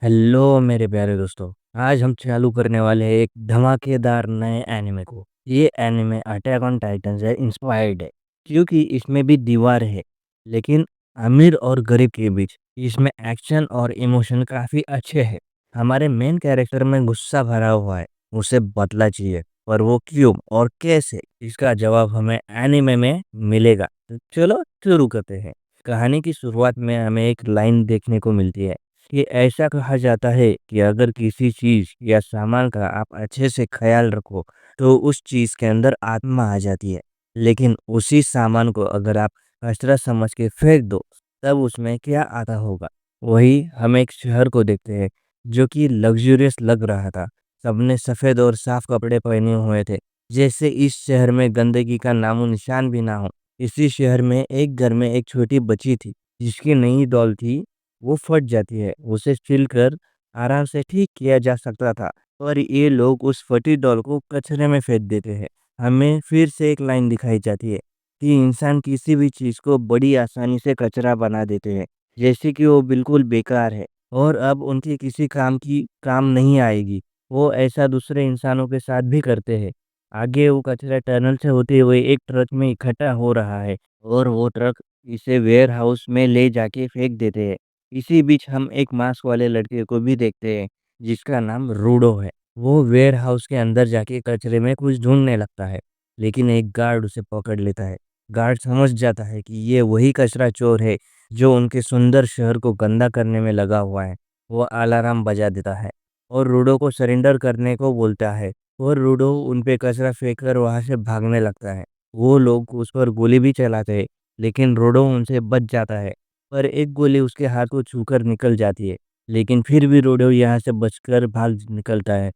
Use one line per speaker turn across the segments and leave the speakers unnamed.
Hello मेरे प्यारे दोस्तों। आज हम चालू करने वाले हैं एक धमाकेदार नए एनिमे को। ये एनिमे अटैक ऑन टाइटन से इंस्पायर्ड है क्योंकि इसमें भी दीवार है, लेकिन अमीर और गरीब के बीच इसमें एक्शन और इमोशन काफ़ी अच्छे हैं। हमारे मेन कैरेक्टर में गुस्सा भरा हुआ है, उसे बदला चाहिए, पर वो क्यों और कैसे, इसका जवाब हमें एनिमे में मिलेगा। तो चलो शुरू करते हैं। कहानी की शुरुआत में हमें एक लाइन देखने को मिलती है कि ऐसा कहा जाता है कि अगर किसी चीज़ या सामान का आप अच्छे से ख्याल रखो तो उस चीज़ के अंदर आत्मा आ जाती है। लेकिन उसी सामान को अगर आप कचरा समझ के फेंक दो, तब उसमें क्या आता होगा। वही हम एक शहर को देखते हैं जो कि लग्जरियस लग रहा था। सबने सफ़ेद और साफ कपड़े पहने हुए थे, जैसे इस शहर में गंदगी का नामो निशान भी ना हो। इसी शहर में एक घर में एक छोटी बच्ची थी जिसकी नई डॉल थी, वो फट जाती है। उसे छिलकर आराम से ठीक किया जा सकता था, पर ये लोग उस फटी डॉल को कचरे में फेंक देते हैं। हमें फिर से एक लाइन दिखाई जाती है कि इंसान किसी भी चीज़ को बड़ी आसानी से कचरा बना देते हैं, जैसे कि वो बिल्कुल बेकार है और अब उनके किसी काम नहीं आएगी। वो ऐसा दूसरे इंसानों के साथ भी करते हैं। आगे वो कचरा टनल से होते हुए एक ट्रक में इकट्ठा हो रहा है और वो ट्रक इसे वेयर हाउस में ले जाके फेंक देते हैं। इसी बीच हम एक मास्क वाले लड़के को भी देखते हैं जिसका नाम रूडो है। वो वेयर हाउस के अंदर जाके कचरे में कुछ ढूंढने लगता है, लेकिन एक गार्ड उसे पकड़ लेता है। गार्ड समझ जाता है कि ये वही कचरा चोर है जो उनके सुंदर शहर को गंदा करने में लगा हुआ है। वो अलार्म बजा देता है और रूडो को सरेंडर करने को बोलता है, और रूडो उन पे कचरा फेंक कर वहाँ से भागने लगता है। वो लोग उस पर गोली भी चलाते हैं, लेकिन रूडो उनसे बच जाता है। पर एक गोली उसके हाथ को छूकर निकल जाती है, लेकिन फिर भी रूडो यहाँ से बचकर भाग निकलता है।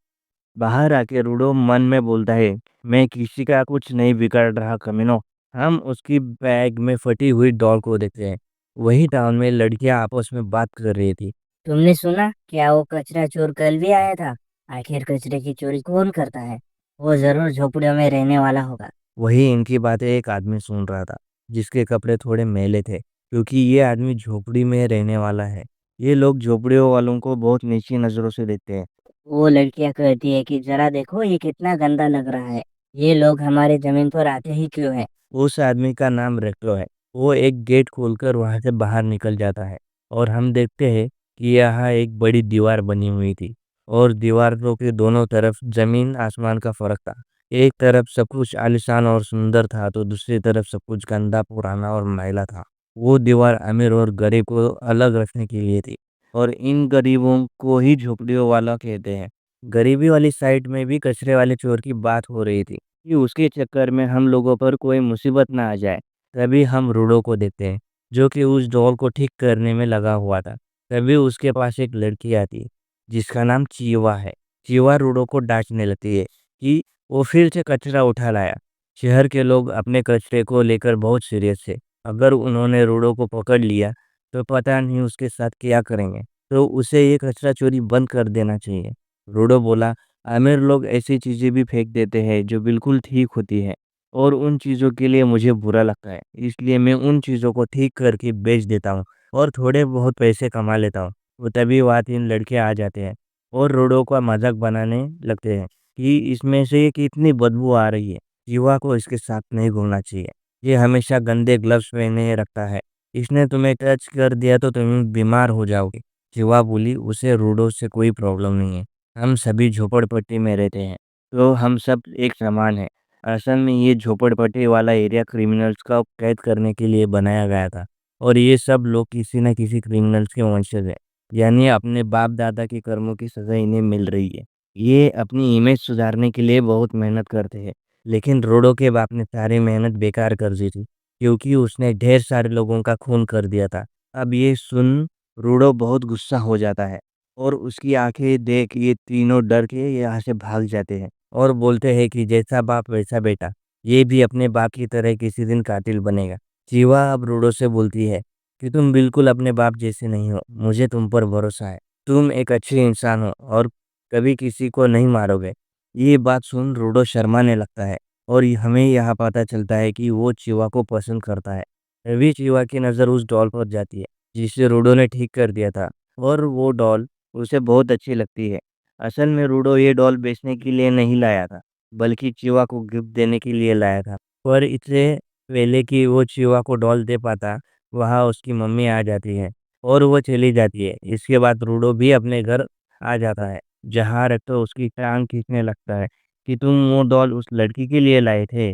बाहर आके रूडो मन में बोलता है, मैं किसी का कुछ नहीं बिगाड़ रहा कमीनों। हम उसकी बैग में फटी हुई डॉल को देखते हैं। वही टाउन में लड़कियां आपस में बात कर रही थी।
तुमने सुना क्या वो कचरा चोर कल भी आया था? आखिर कचरे की चोरी कौन करता है? वो जरूर झोपड़ियों में रहने वाला होगा।
वही इनकी बातें एक आदमी सुन रहा था, जिसके कपड़े थोड़े मैले थे, क्योंकि ये आदमी झोपड़ी में रहने वाला है। ये लोग झोपड़ियों वालों को बहुत नीची नज़रों से देखते हैं।
वो लड़कियां कहती है कि जरा देखो ये कितना गंदा लग रहा है। ये लोग हमारे जमीन पर आते ही क्यों है?
उस आदमी का नाम रेक्लो है। वो एक गेट खोलकर वहां से बाहर निकल जाता है और हम देखते हैं कि यहाँ एक बड़ी दीवार बनी हुई थी और दीवारों के दोनों तरफ जमीन आसमान का फर्क था। एक तरफ सब कुछ आलीशान और सुंदर था, तो दूसरी तरफ सब कुछ गंदा, पुराना और मैला था। वो दीवार अमीर और गरीब को अलग रखने के लिए थी, और इन गरीबों को ही झोपड़ियों वाला कहते हैं। गरीबी वाली साइड में भी कचरे वाले चोर की बात हो रही थी कि उसके चक्कर में हम लोगों पर कोई मुसीबत ना आ जाए। तभी हम रूडो को देखते हैं, जो कि उस डॉल को ठीक करने में लगा हुआ था। तभी उसके पास एक लड़की आती है जिसका नाम चीवा है। चीवा रूडो को डांटने लगती है कि वो फिर से कचरा उठा लाया। शहर के लोग अपने कचरे को लेकर बहुत सीरियस थे। अगर उन्होंने रूडो को पकड़ लिया तो पता नहीं उसके साथ क्या करेंगे। तो उसे ये कचरा चोरी बंद कर देना चाहिए। रूडो बोला, अमीर लोग ऐसी चीज़ें भी फेंक देते हैं जो बिल्कुल ठीक होती है, और उन चीज़ों के लिए मुझे बुरा लगता है। इसलिए मैं उन चीज़ों को ठीक करके बेच देता हूँ और थोड़े बहुत पैसे कमा लेता हूँ। वो तभी वहाँ 3 लड़के आ जाते हैं और रोडो का मज़ाक बनाने लगते हैं कि इसमें से कितनी बदबू आ रही है। युवा को इसके साथ नहीं घूमना चाहिए। ये हमेशा गंदे ग्लव्स पहने रखता है। इसने तुम्हें टच कर दिया तो तुम बीमार हो जाओगे। युवा बोली, उसे रूडो से कोई प्रॉब्लम नहीं है। हम सभी झोपड़पट्टी में रहते हैं, तो हम सब एक समान हैं। असल में ये झोपड़पट्टी वाला एरिया क्रिमिनल्स का कैद करने के लिए बनाया गया था, और ये सब लोग किसी न किसी क्रिमिनल्स के वंशज हैं। यानी अपने बाप दादा के कर्मों की सज़ा इन्हें मिल रही है। ये अपनी इमेज सुधारने के लिए बहुत मेहनत करते हैं, लेकिन रोडो के बाप ने सारी मेहनत बेकार कर दी थी, क्योंकि उसने ढेर सारे लोगों का खून कर दिया था। अब ये सुन रूडो बहुत गुस्सा हो जाता है, और उसकी आँखें देख ये तीनों डर के यहाँ से भाग जाते हैं और बोलते हैं कि जैसा बाप वैसा बेटा, ये भी अपने बाप की तरह किसी दिन कातिल बनेगा। जीवा अब रूडो से बोलती है कि तुम बिल्कुल अपने बाप जैसे नहीं हो, मुझे तुम पर भरोसा है। तुम एक अच्छे इंसान हो और कभी किसी को नहीं मारोगे। ये बात सुन रूडो शर्माने लगता है, और हमें यहाँ पता चलता है कि वो चीवा को पसंद करता है। तभी चीवा की नज़र उस डॉल पर जाती है जिसे रूडो ने ठीक कर दिया था, और वो डॉल उसे बहुत अच्छी लगती है। असल में रूडो ये डॉल बेचने के लिए नहीं लाया था, बल्कि चीवा को गिफ्ट देने के लिए लाया था। पर इससे पहले कि वो चीवा को डॉल दे पाता, वहाँ उसकी मम्मी आ जाती है और वो चली जाती है। इसके बाद रूडो भी अपने घर आ जाता है, जहाँ रेक्टो उसकी टांग खींचने लगता है कि तुम वो डॉल उस लड़की के लिए लाए थे।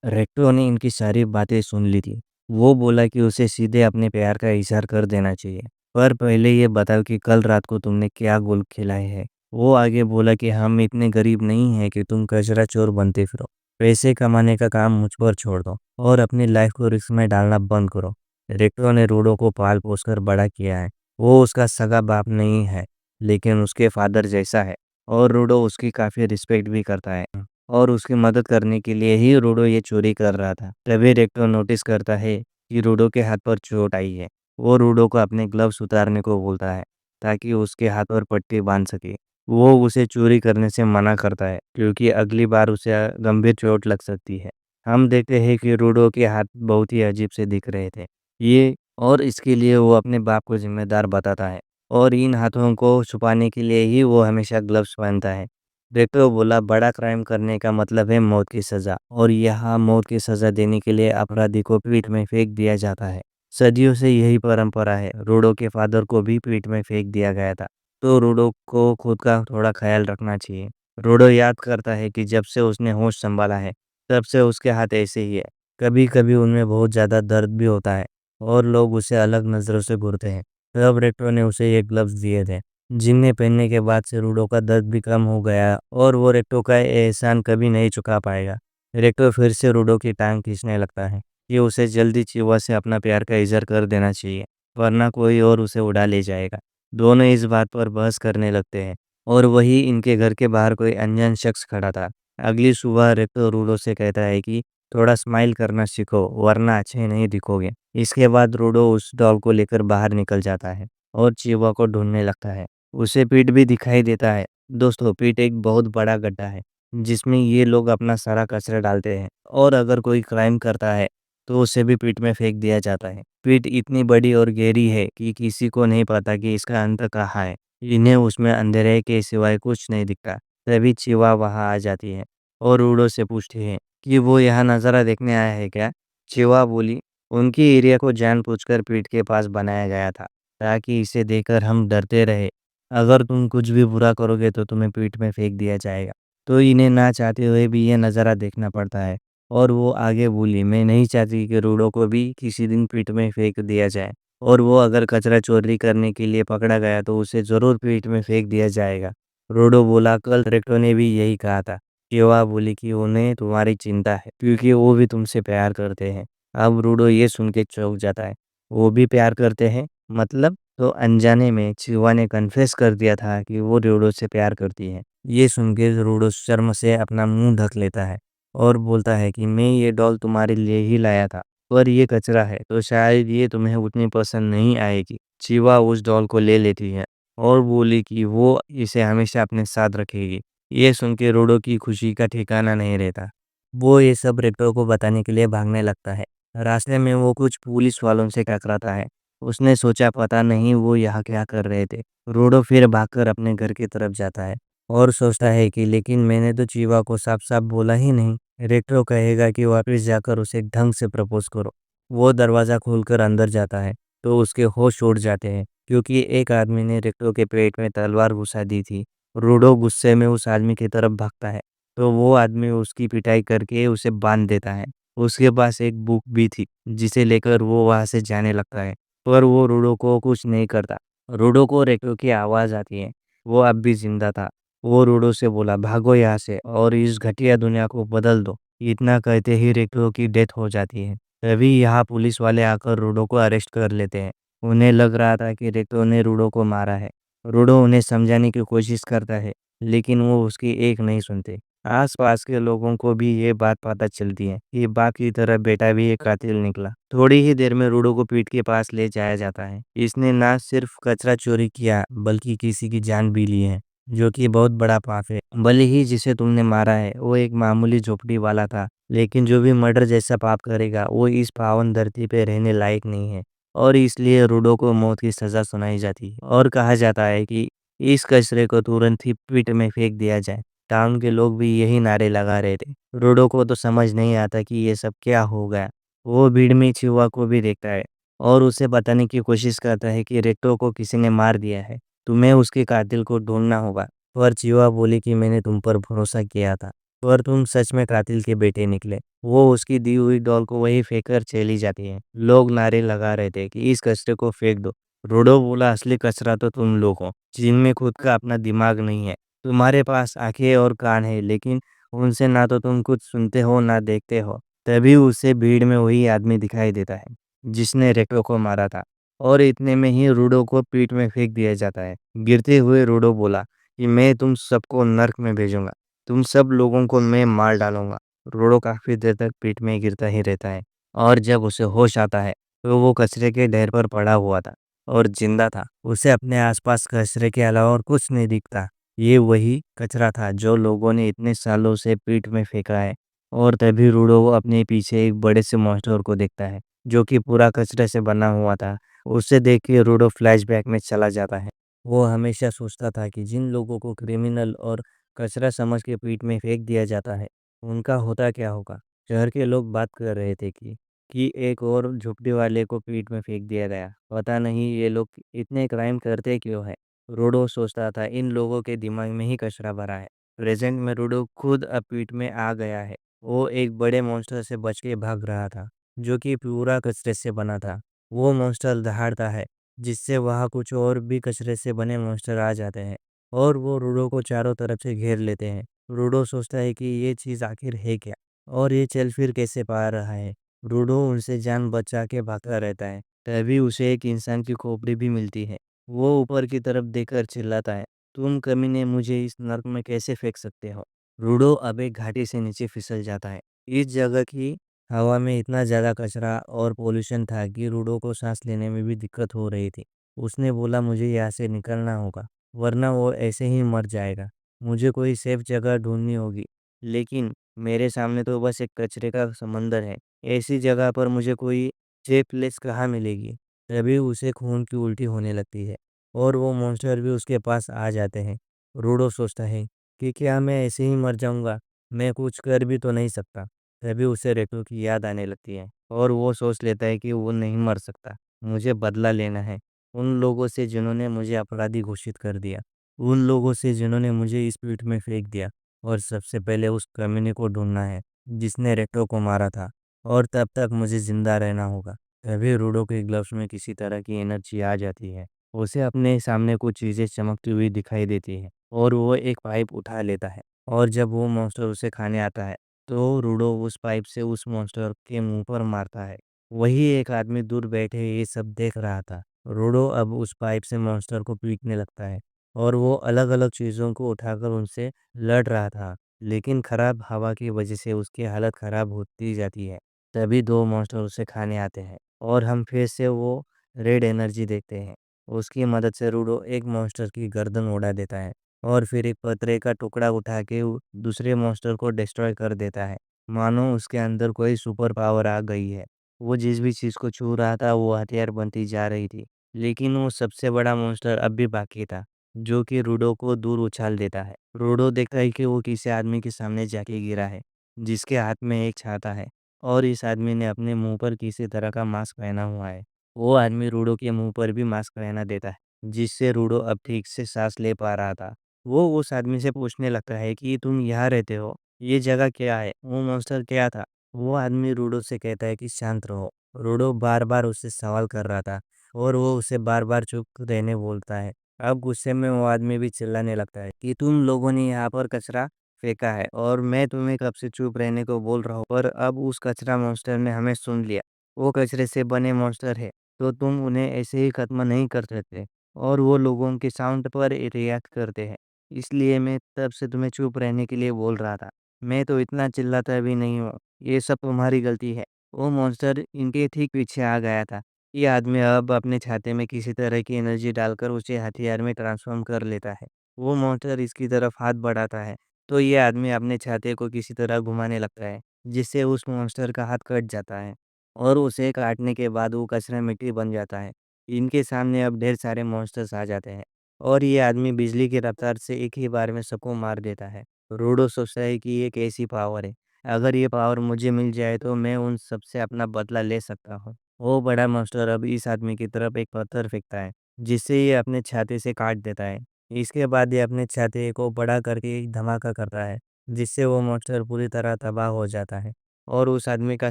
रेक्टो ने इनकी सारी बातें सुन ली थी। वो बोला कि उसे सीधे अपने प्यार का इज़हार कर देना चाहिए। पर पहले ये बताओ कि कल रात को तुमने क्या गोल खिलाए है? वो आगे बोला कि हम इतने गरीब नहीं हैं कि तुम कचरा चोर बनते फिरो। पैसे कमाने का काम मुझ पर छोड़ दो और अपनी लाइफ को रिस्क में डालना बंद करो। रेक्टो ने रूडो को पाल पोस कर बड़ा किया है। वो उसका सगा बाप नहीं है, लेकिन उसके फादर जैसा है, और रूडो उसकी काफ़ी रिस्पेक्ट भी करता है। और उसकी मदद करने के लिए ही रूडो ये चोरी कर रहा था। तभी रेक्टो नोटिस करता है कि रूडो के हाथ पर चोट आई है। वो रूडो को अपने ग्लव्स उतारने को बोलता है, ताकि उसके हाथ पर पट्टी बांध सके। वो उसे चोरी करने से मना करता है, क्योंकि अगली बार उसे गंभीर चोट लग सकती है। हम देखते हैं कि रूडो के हाथ बहुत ही अजीब से दिख रहे थे। ये और इसके लिए वो अपने बाप को जिम्मेदार बताता है, और इन हाथों को छुपाने के लिए ही वो हमेशा ग्लव्स पहनता है। रेक्टो बोला, बड़ा क्राइम करने का मतलब है मौत की सज़ा, और यहाँ मौत की सज़ा देने के लिए अपराधी को पीठ में फेंक दिया जाता है। सदियों से यही परंपरा है। रूडो के फादर को भी पीठ में फेंक दिया गया था, तो रूडो को खुद का थोड़ा ख्याल रखना चाहिए। रूडो याद करता है कि जब से उसने होश संभाला है, तब से उसके हाथ ऐसे ही है। कभी-कभी उनमें बहुत ज़्यादा दर्द भी होता है, और लोग उसे अलग नज़रों से घूरते हैं। तब रेक्टो ने उसे ये ग्लव्स दिए थे, जिन्हें पहनने के बाद से रूडो का दर्द भी कम हो गया, और वो रेक्टो का एहसान कभी नहीं चुका पाएगा। रेक्टो फिर से रूडो की टांग खींचने लगता है कि उसे जल्दी चिवा से अपना प्यार का इज़हार कर देना चाहिए, वरना कोई और उसे उड़ा ले जाएगा। दोनों इस बात पर बहस करने लगते हैं, और वही इनके घर के बाहर कोई अनजान शख्स खड़ा था। अगली सुबह रेक्टो रूडो से कहता है कि थोड़ा स्माइल करना सीखो, वरना अच्छे नहीं दिखोगे। इसके बाद रूडो उस डॉल को लेकर बाहर निकल जाता है और चिवा को ढूंढने लगता है। उसे पीठ भी दिखाई देता है। दोस्तों, पीठ एक बहुत बड़ा गड्ढा है, जिसमें ये लोग अपना सारा कचरा डालते हैं, और अगर कोई क्राइम करता है, तो उसे भी पीठ में फेंक दिया जाता है। पीठ इतनी बड़ी और गहरी है कि किसी को नहीं पता कि इसका अंत कहाँ है। इन्हें उसमें अंधेरे के सिवाय कुछ नहीं दिखता। तभी चिवा वहाँ आ जाती है और रूडो से पूछती है कि वो यहाँ नज़ारा देखने आया है क्या? चिवा बोली, उनकी एरिया को जानबूझकर पीठ के पास बनाया गया था, ताकि इसे देखकर हम डरते रहे। अगर तुम कुछ भी बुरा करोगे तो तुम्हें पीठ में फेंक दिया जाएगा। तो इन्हें ना चाहते हुए भी ये नज़ारा देखना पड़ता है। और वो आगे बोली, मैं नहीं चाहती कि रूडो को भी किसी दिन पीठ में फेंक दिया जाए, और वो अगर कचरा चोरी करने के लिए पकड़ा गया तो उसे ज़रूर पीठ में फेंक दिया जाएगा। रूडो बोला, कल रेक्टो ने भी यही कहा था। केवा बोली कि उन्हें तुम्हारी चिंता है, क्योंकि वो भी तुमसे प्यार करते हैं। अब रूडो ये सुन के चौंक जाता है। वो भी प्यार करते हैं? मतलब? तो अनजाने में चिवा ने कन्फेस कर दिया था कि वो रूडो से प्यार करती है। ये सुन के रूडो शर्म से अपना मुंह ढक लेता है और बोलता है कि मैं ये डॉल तुम्हारे लिए ही लाया था, पर ये कचरा है, तो शायद ये तुम्हें उतनी पसंद नहीं आएगी। चिवा उस डॉल को ले लेती है और बोली कि वो इसे हमेशा अपने साथ रखेगी। ये सुन के रूडो की खुशी का ठिकाना नहीं रहता। वो ये सब रेक्टो को बताने के लिए भागने लगता है। रास्ते में वो कुछ पुलिस वालों से टकराता है। उसने सोचा पता नहीं वो यहाँ क्या कर रहे थे। रूडो फिर भागकर अपने घर की तरफ जाता है और सोचता है कि लेकिन मैंने तो चीवा को साफ-साफ बोला ही नहीं। रेक्टो कहेगा कि वापस जाकर उसे ढंग से प्रपोज़ करो। वो दरवाज़ा खोलकर अंदर जाता है, तो उसके होश उड़ जाते हैं, क्योंकि एक आदमी ने रेक्टो के पेट में तलवार घुसा दी थी। रूडो गुस्से में उस आदमी की तरफ भागता है, तो वो आदमी उसकी पिटाई करके उसे बाँध देता है। उसके पास एक बुक भी थी, जिसे लेकर वो वहाँ से जाने लगता है, पर वो रूडो को कुछ नहीं करता। रूडो को रेक्टो की आवाज़ आती है। वो अब भी ज़िंदा था। वो रूडो से बोला, भागो यहाँ से और इस घटिया दुनिया को बदल दो। इतना कहते ही रेक्टो की डेथ हो जाती है। तभी यहाँ पुलिस वाले आकर रूडो को अरेस्ट कर लेते हैं। उन्हें लग रहा था कि रेक्टो ने रूडो को मारा है। रूडो उन्हें समझाने की कोशिश करता है, लेकिन वो उसकी एक नहीं सुनते। आस-पास के लोगों को भी ये बात पता चलती है कि बाप की तरह बेटा भी एक कातिल निकला। थोड़ी ही देर में रूडो को पीठ के पास ले जाया जाता है। इसने ना सिर्फ कचरा चोरी किया, बल्कि किसी की जान भी ली है, जो कि बहुत बड़ा पाप है। भले ही जिसे तुमने मारा है वो एक मामूली झोपड़ी वाला था, लेकिन जो भी मर्डर जैसा पाप करेगा वो इस पावन धरती पे रहने लायक नहीं है, और इसलिए रूडो को मौत की सज़ा सुनाई जाती है। और कहा जाता है कि इस कचरे को तुरंत ही पिट में फेंक दिया जाए। टाउन के लोग भी यही नारे लगा रहे थे। रोडो को तो समझ नहीं आता कि ये सब क्या हो गया। वो भीड़ में चिहुआ को भी देखता है और उसे बताने की कोशिश करता है कि रेक्टो को किसी ने मार दिया है। तुम्हें उसके कातिल को ढूंढना होगा। पर चिहुआ बोली कि मैंने तुम पर भरोसा किया था, पर तुम सच में कातिल के बेटे निकले। वो उसकी दी हुई डॉल को वहीं फेंक कर चली जाती है। लोग नारे लगा रहे थे कि इस कचरे को फेंक दो। रोडो बोला, असली कचरा तो तुम लोग हो, जिनमें खुद का अपना दिमाग नहीं है। तुम्हारे पास आंखें और कान है, लेकिन उनसे ना तो तुम कुछ सुनते हो ना देखते हो। तभी उसे भीड़ में वही आदमी दिखाई देता है जिसने रेक्टो को मारा था, और इतने में ही रूडो को पीठ में फेंक दिया जाता है। गिरते हुए रूडो बोला कि मैं तुम सबको नर्क में भेजूंगा, तुम सब लोगों को मैं मार डालूंगा। रूडो काफी देर तक पीठ में गिरता ही रहता है, और जब उसे होश आता है तो वो कचरे के ढेर पर पड़ा हुआ था और जिंदा था। उसे अपने आसपास कचरे के अलावा और कुछ नहीं दिखता। ये वही कचरा था जो लोगों ने इतने सालों से पीठ में फेंका है। और तभी रूडो अपने पीछे एक बड़े से मॉन्स्टर को देखता है जो कि पूरा कचरे से बना हुआ था। उसे देख के रूडो फ्लैशबैक में चला जाता है। वो हमेशा सोचता था कि जिन लोगों को क्रिमिनल और कचरा समझ के पीठ में फेंक दिया जाता है, उनका होता क्या होगा। शहर के लोग बात कर रहे थे कि एक और झुपड़ी वाले को पीठ में फेंक दिया गया। पता नहीं ये लोग इतने क्राइम करते क्यों है। रूडो सोचता था इन लोगों के दिमाग में ही कचरा भरा है। प्रेजेंट में रूडो खुद अब पीठ में आ गया है। वो एक बड़े मॉन्स्टर से बच के भाग रहा था जो कि पूरा कचरे से बना था। वो मॉन्स्टर दहाड़ता है जिससे वहाँ कुछ और भी कचरे से बने मॉन्स्टर आ जाते हैं और वो रूडो को चारों तरफ से घेर लेते हैं। रूडो सोचता है कि ये चीज़ आखिर है क्या और ये चल फिर कैसे पा रहा है। रूडो उनसे जान बचा के भागता रहता है। तभी उसे एक इंसान की खोपड़ी भी मिलती है। वो ऊपर की तरफ देखकर चिल्लाता है, तुम कमीने मुझे इस नर्क में कैसे फेंक सकते हो। रूडो अब एक घाटी से नीचे फिसल जाता है। इस जगह की हवा में इतना ज़्यादा कचरा और पोल्यूशन था कि रूडो को सांस लेने में भी दिक्कत हो रही थी। उसने बोला, मुझे यहाँ से निकलना होगा, वरना वो ऐसे ही मर जाएगा। मुझे कोई सेफ जगह ढूंढनी होगी, लेकिन मेरे सामने तो बस एक कचरे का समंदर है। ऐसी जगह पर मुझे कोई सेफ प्लेस कहाँ मिलेगी। तभी उसे खून की उल्टी होने लगती है और वो मॉन्स्टर भी उसके पास आ जाते हैं। रूडो सोचता है कि क्या मैं ऐसे ही मर जाऊंगा, मैं कुछ कर भी तो नहीं सकता। तभी उसे रेटो की याद आने लगती है और वो सोच लेता है कि वो नहीं मर सकता। मुझे बदला लेना है उन लोगों से जिन्होंने मुझे अपराधी घोषित कर दिया, उन लोगों से जिन्होंने मुझे इस पीठ में फेंक दिया। और सबसे पहले उस कमीने को ढूंढना है जिसने रेक्टो को मारा था, और तब तक मुझे जिंदा रहना होगा। तभी रूडो के ग्लव्स में किसी तरह की एनर्जी आ जाती है। उसे अपने सामने कुछ चीज़ें चमकती हुई दिखाई देती है और वो एक पाइप उठा लेता है। और जब वो मॉन्स्टर उसे खाने आता है तो रूडो उस पाइप से उस मॉन्स्टर के मुंह पर मारता है। वही एक आदमी दूर बैठे ये सब देख रहा था। रूडो अब उस पाइप से मॉन्स्टर को पीटने लगता है और वो अलग अलग चीज़ों को उठाकर उनसे लड़ रहा था, लेकिन खराब हवा की वजह से उसकी हालत खराब होती जाती है। तभी दो मॉन्स्टर उसे खाने आते हैं और हम फिर से वो रेड एनर्जी देखते हैं। उसकी मदद से रूडो एक मॉन्स्टर की गर्दन उड़ा देता है और फिर एक पतरे का टुकड़ा उठा के दूसरे मॉन्स्टर को डिस्ट्रॉय कर देता है। मानो उसके अंदर कोई सुपर पावर आ गई है। वो जिस भी चीज़ को छू रहा था वो हथियार बनती जा रही थी। लेकिन वो सबसे बड़ा मॉन्स्टर अब भी बाकी था जो कि रूडो को दूर उछाल देता है। रूडो देखता है कि वो किसी आदमी के सामने जाके गिरा है जिसके हाथ में एक छाता है और इस आदमी ने अपने मुंह पर किसी तरह का मास्क पहना हुआ है। वो आदमी रूडो के मुंह पर भी मास्क पहना देता है जिससे रूडो अब ठीक से सांस ले पा रहा था। वो उस आदमी से पूछने लगता है कि तुम यहाँ रहते हो, ये जगह क्या है, वो मॉन्स्टर क्या था। वो आदमी रूडो से कहता है कि शांत रहो। रूडो बार बार उससे सवाल कर रहा था और वो उसे बार बार चुप रहने बोलता है। अब गुस्से में वो आदमी भी चिल्लाने लगता है कि तुम लोगों ने यहाँ पर कचरा फेंका है और मैं तुम्हें कब से चुप रहने को बोल रहा हूँ, पर अब उस कचरा मॉन्स्टर ने हमें सुन लिया। वो कचरे से बने मॉन्स्टर है तो तुम उन्हें ऐसे ही खत्म नहीं कर सकते, और वो लोगों के साउंड पर रिएक्ट करते हैं। इसलिए मैं तब से तुम्हें चुप रहने के लिए बोल रहा था। मैं तो इतना चिल्लाता भी नहीं हूँ, ये सब तुम्हारी गलती है। वो मॉन्स्टर इनके ठीक पीछे आ गया था। ये आदमी अब अपने छाते में किसी तरह की एनर्जी डालकर उसे हथियार में ट्रांसफ़ॉर्म कर लेता है। वो मॉन्स्टर इसकी तरफ हाथ बढ़ाता है, तो ये आदमी अपने छाते को किसी तरह घुमाने लगता है, जिससे उस मॉन्स्टर का हाथ कट जाता है और उसे काटने के बाद वो कचरा मिट्टी बन जाता है। इनके सामने अब ढेर सारे मॉन्स्टर्स आ जाते हैं और ये आदमी बिजली की रफ्तार से एक ही बार में सबको मार देता है। रूडो सोचता है कि ये कैसी पावर है। अगर ये पावर मुझे मिल जाए तो मैं उन सबसे अपना बदला ले सकता हूँ। वो बड़ा मास्टर अब इस आदमी की तरफ एक पत्थर फेंकता है, जिससे ये अपने छाते से काट देता है। इसके बाद ये अपने छाते को बड़ा करके एक धमाका करता है, जिससे वो मॉन्स्टर पूरी तरह तबाह हो जाता है और उस आदमी का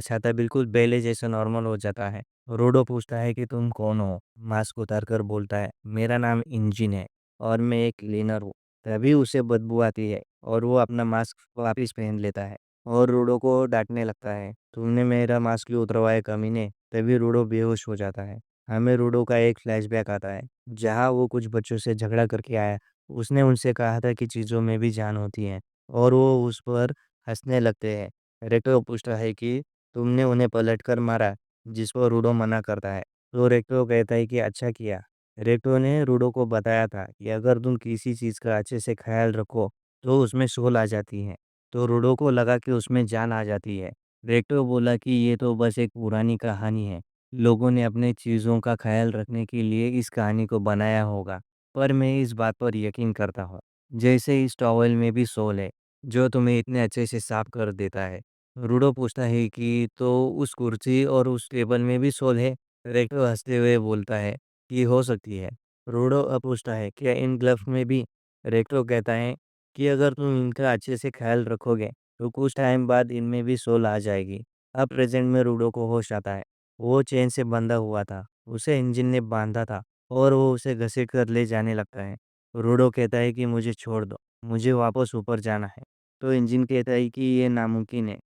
छाता बिल्कुल पहले जैसा नॉर्मल हो जाता है। रोडो पूछता है कि तुम कौन हो? मास्क उतारकर बोलता है, मेरा नाम इंजिन है और मैं एक क्लीनर हूँ। तभी उसे बदबू आती है और वो अपना मास्क वापस पहन लेता है और रूडो को डांटने लगता है, तुमने मेरा मास्क क्यों उतरवाया कमीने? तभी रूडो बेहोश हो जाता है। हमें रूडो का एक फ्लैशबैक आता है, जहाँ वो कुछ बच्चों से झगड़ा करके आया। उसने उनसे कहा था कि चीज़ों में भी जान होती है और वो उस पर हंसने लगते हैं। रेक्टो पूछता है कि तुमने उन्हें पलटकर मारा, जिस पर रूडो मना करता है। तो रेक्टो कहता है कि अच्छा किया। रेक्टो ने रूडो को बताया था कि अगर तुम किसी चीज़ का अच्छे से ख्याल रखो तो उसमें सोल आ जाती है। तो रूडो को लगा कि उसमें जान आ जाती है। रेक्टो बोला कि ये तो बस एक पुरानी कहानी है। लोगों ने अपने चीज़ों का ख्याल रखने के लिए इस कहानी को बनाया होगा, पर मैं इस बात पर यकीन करता हूँ। जैसे इस टॉवल में भी सोल है, जो तुम्हें इतने अच्छे से साफ कर देता है। रूडो पूछता है कि तो उस कुर्सी और उस टेबल में भी सोल है? रेक्टो हंसते हुए बोलता है कि हो सकती है। रूडो अब पूछता है क्या इन ग्लव्स में भी? रेक्टो कहता है कि अगर तुम इनका अच्छे से ख्याल रखोगे तो कुछ टाइम बाद इनमें भी सोल आ जाएगी। अब प्रेजेंट में रूडो को होश आता है। वो चेन से बंधा हुआ था, उसे इंजन ने बांधा था और वो उसे घसीट कर ले जाने लगता है। रूडो कहता है कि मुझे छोड़ दो, मुझे वापस ऊपर जाना है। तो इंजन कहता है कि ये नामुमकिन है।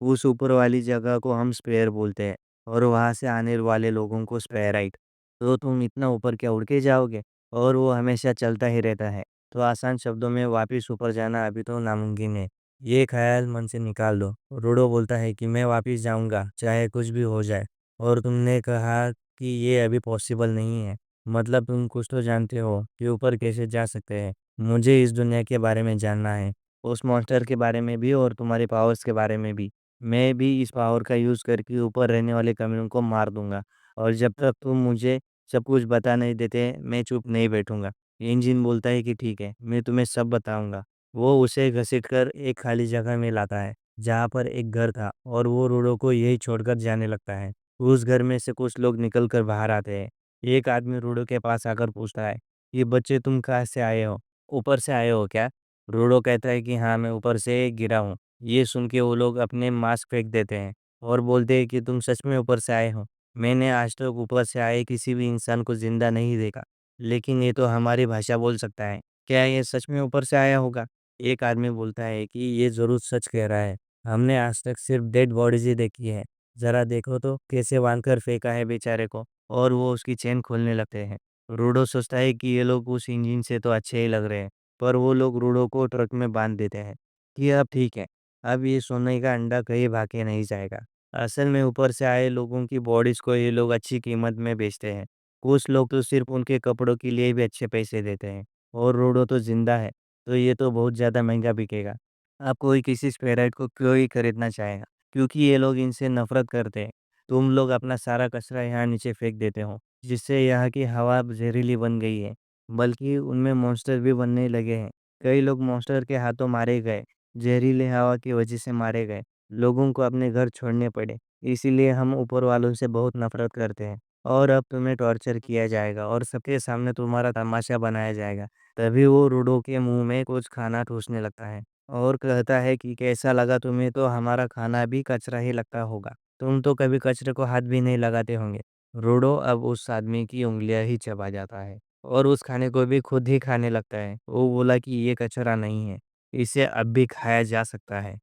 उस ऊपर वाली जगह को हम स्पेयर बोलते हैं और वहाँ से आने वाले लोगों को स्पेराइट। तो तुम इतना ऊपर क्या उड़ के जाओगे? और वो हमेशा चलता ही रहता है। तो आसान शब्दों में वापिस ऊपर जाना अभी तो नामुमकिन है। ये ख्याल मन से निकाल दो। रूडो बोलता है कि मैं वापिस जाऊंगा चाहे कुछ भी हो जाए। और तुमने कहा कि ये अभी पॉसिबल नहीं है। मतलब तुम कुछ तो जानते हो कि ऊपर कैसे जा सकते हैं। मुझे इस दुनिया के बारे में जानना है, उस मॉन्स्टर के बारे में भी और तुम्हारे पावर्स के बारे में भी। मैं भी इस पावर का यूज़ करके ऊपर रहने वाले कमीनों को मार दूँगा और जब तक तुम मुझे सब कुछ बता नहीं देते, मैं चुप नहीं बैठूँगा। इंजन बोलता है कि ठीक है, मैं तुम्हें सब बताऊँगा। वो उसे घसीटकर एक खाली जगह में लाता है, जहाँ पर एक घर था और वो रूडो को यहीं छोड़कर जाने लगता है। उस घर में से कुछ लोग निकल कर बाहर आते हैं। एक आदमी रूडो के पास आकर पूछता है, ये बच्चे तुम कहाँ से आए हो? ऊपर से आए हो क्या? रूडो कहता है कि हाँ, मैं ऊपर से गिरा हूँ। ये सुन के वो लोग अपने मास्क फेंक देते हैं और बोलते हैं कि तुम सच में ऊपर से आए हो। मैंने आज तक ऊपर से आए किसी भी इंसान को जिंदा नहीं देखा, लेकिन ये तो हमारी भाषा बोल सकता है। क्या ये सच में ऊपर से आया होगा? एक आदमी बोलता है कि ये जरूर सच कह रहा है। हमने आज तक सिर्फ डेड बॉडीज ही देखी है। जरा देखो तो कैसे बांध कर फेंका है बेचारे को। और वो उसकी चेन खोलने लगते हैं। रूडो सोचता है कि ये लोग उस इंजन से तो अच्छे ही लग रहे हैं, पर वो लोग रूडो को ट्रक में बांध देते हैं कि अब ठीक है, अब ये सोने का अंडा कहीं भागे नहीं जाएगा। असल में ऊपर से आए लोगों की बॉडीज़ को ये लोग अच्छी कीमत में बेचते हैं। कुछ लोग तो सिर्फ़ उनके कपड़ों के लिए भी अच्छे पैसे देते हैं और रोडो तो ज़िंदा है, तो ये तो बहुत ज़्यादा महँगा बिकेगा। अब कोई किसी स्पेराइट को क्यों ही खरीदना चाहेगा? क्योंकि ये लोग इनसे नफ़रत करते हैं। तुम लोग अपना सारा कचरा यहाँ नीचे फेंक देते हो, जिससे यहाँ की हवा ज़हरीली बन गई है, बल्कि उनमें मॉन्स्टर भी बनने लगे हैं। कई लोग मॉन्स्टर के हाथों मारे गए। जहरीले हवा की वजह से मारे गए, लोगों को अपने घर छोड़ने पड़े। इसीलिए हम ऊपर वालों से बहुत नफ़रत करते हैं और अब तुम्हें टॉर्चर किया जाएगा और सबके सामने तुम्हारा तमाशा बनाया जाएगा। तभी वो रूडो के मुँह में कुछ खाना ठूँसने लगता है और कहता है कि कैसा लगा तुम्हें? तो हमारा खाना भी कचरा ही लगता होगा। तुम तो कभी कचरे को हाथ भी नहीं लगाते होंगे। रूडो अब उस आदमी की उँगलियाँ ही चबा जाता है और उस खाने को भी खुद ही खाने लगता है। वो बोला कि ये कचरा नहीं है, इसे अब भी खाया जा सकता है।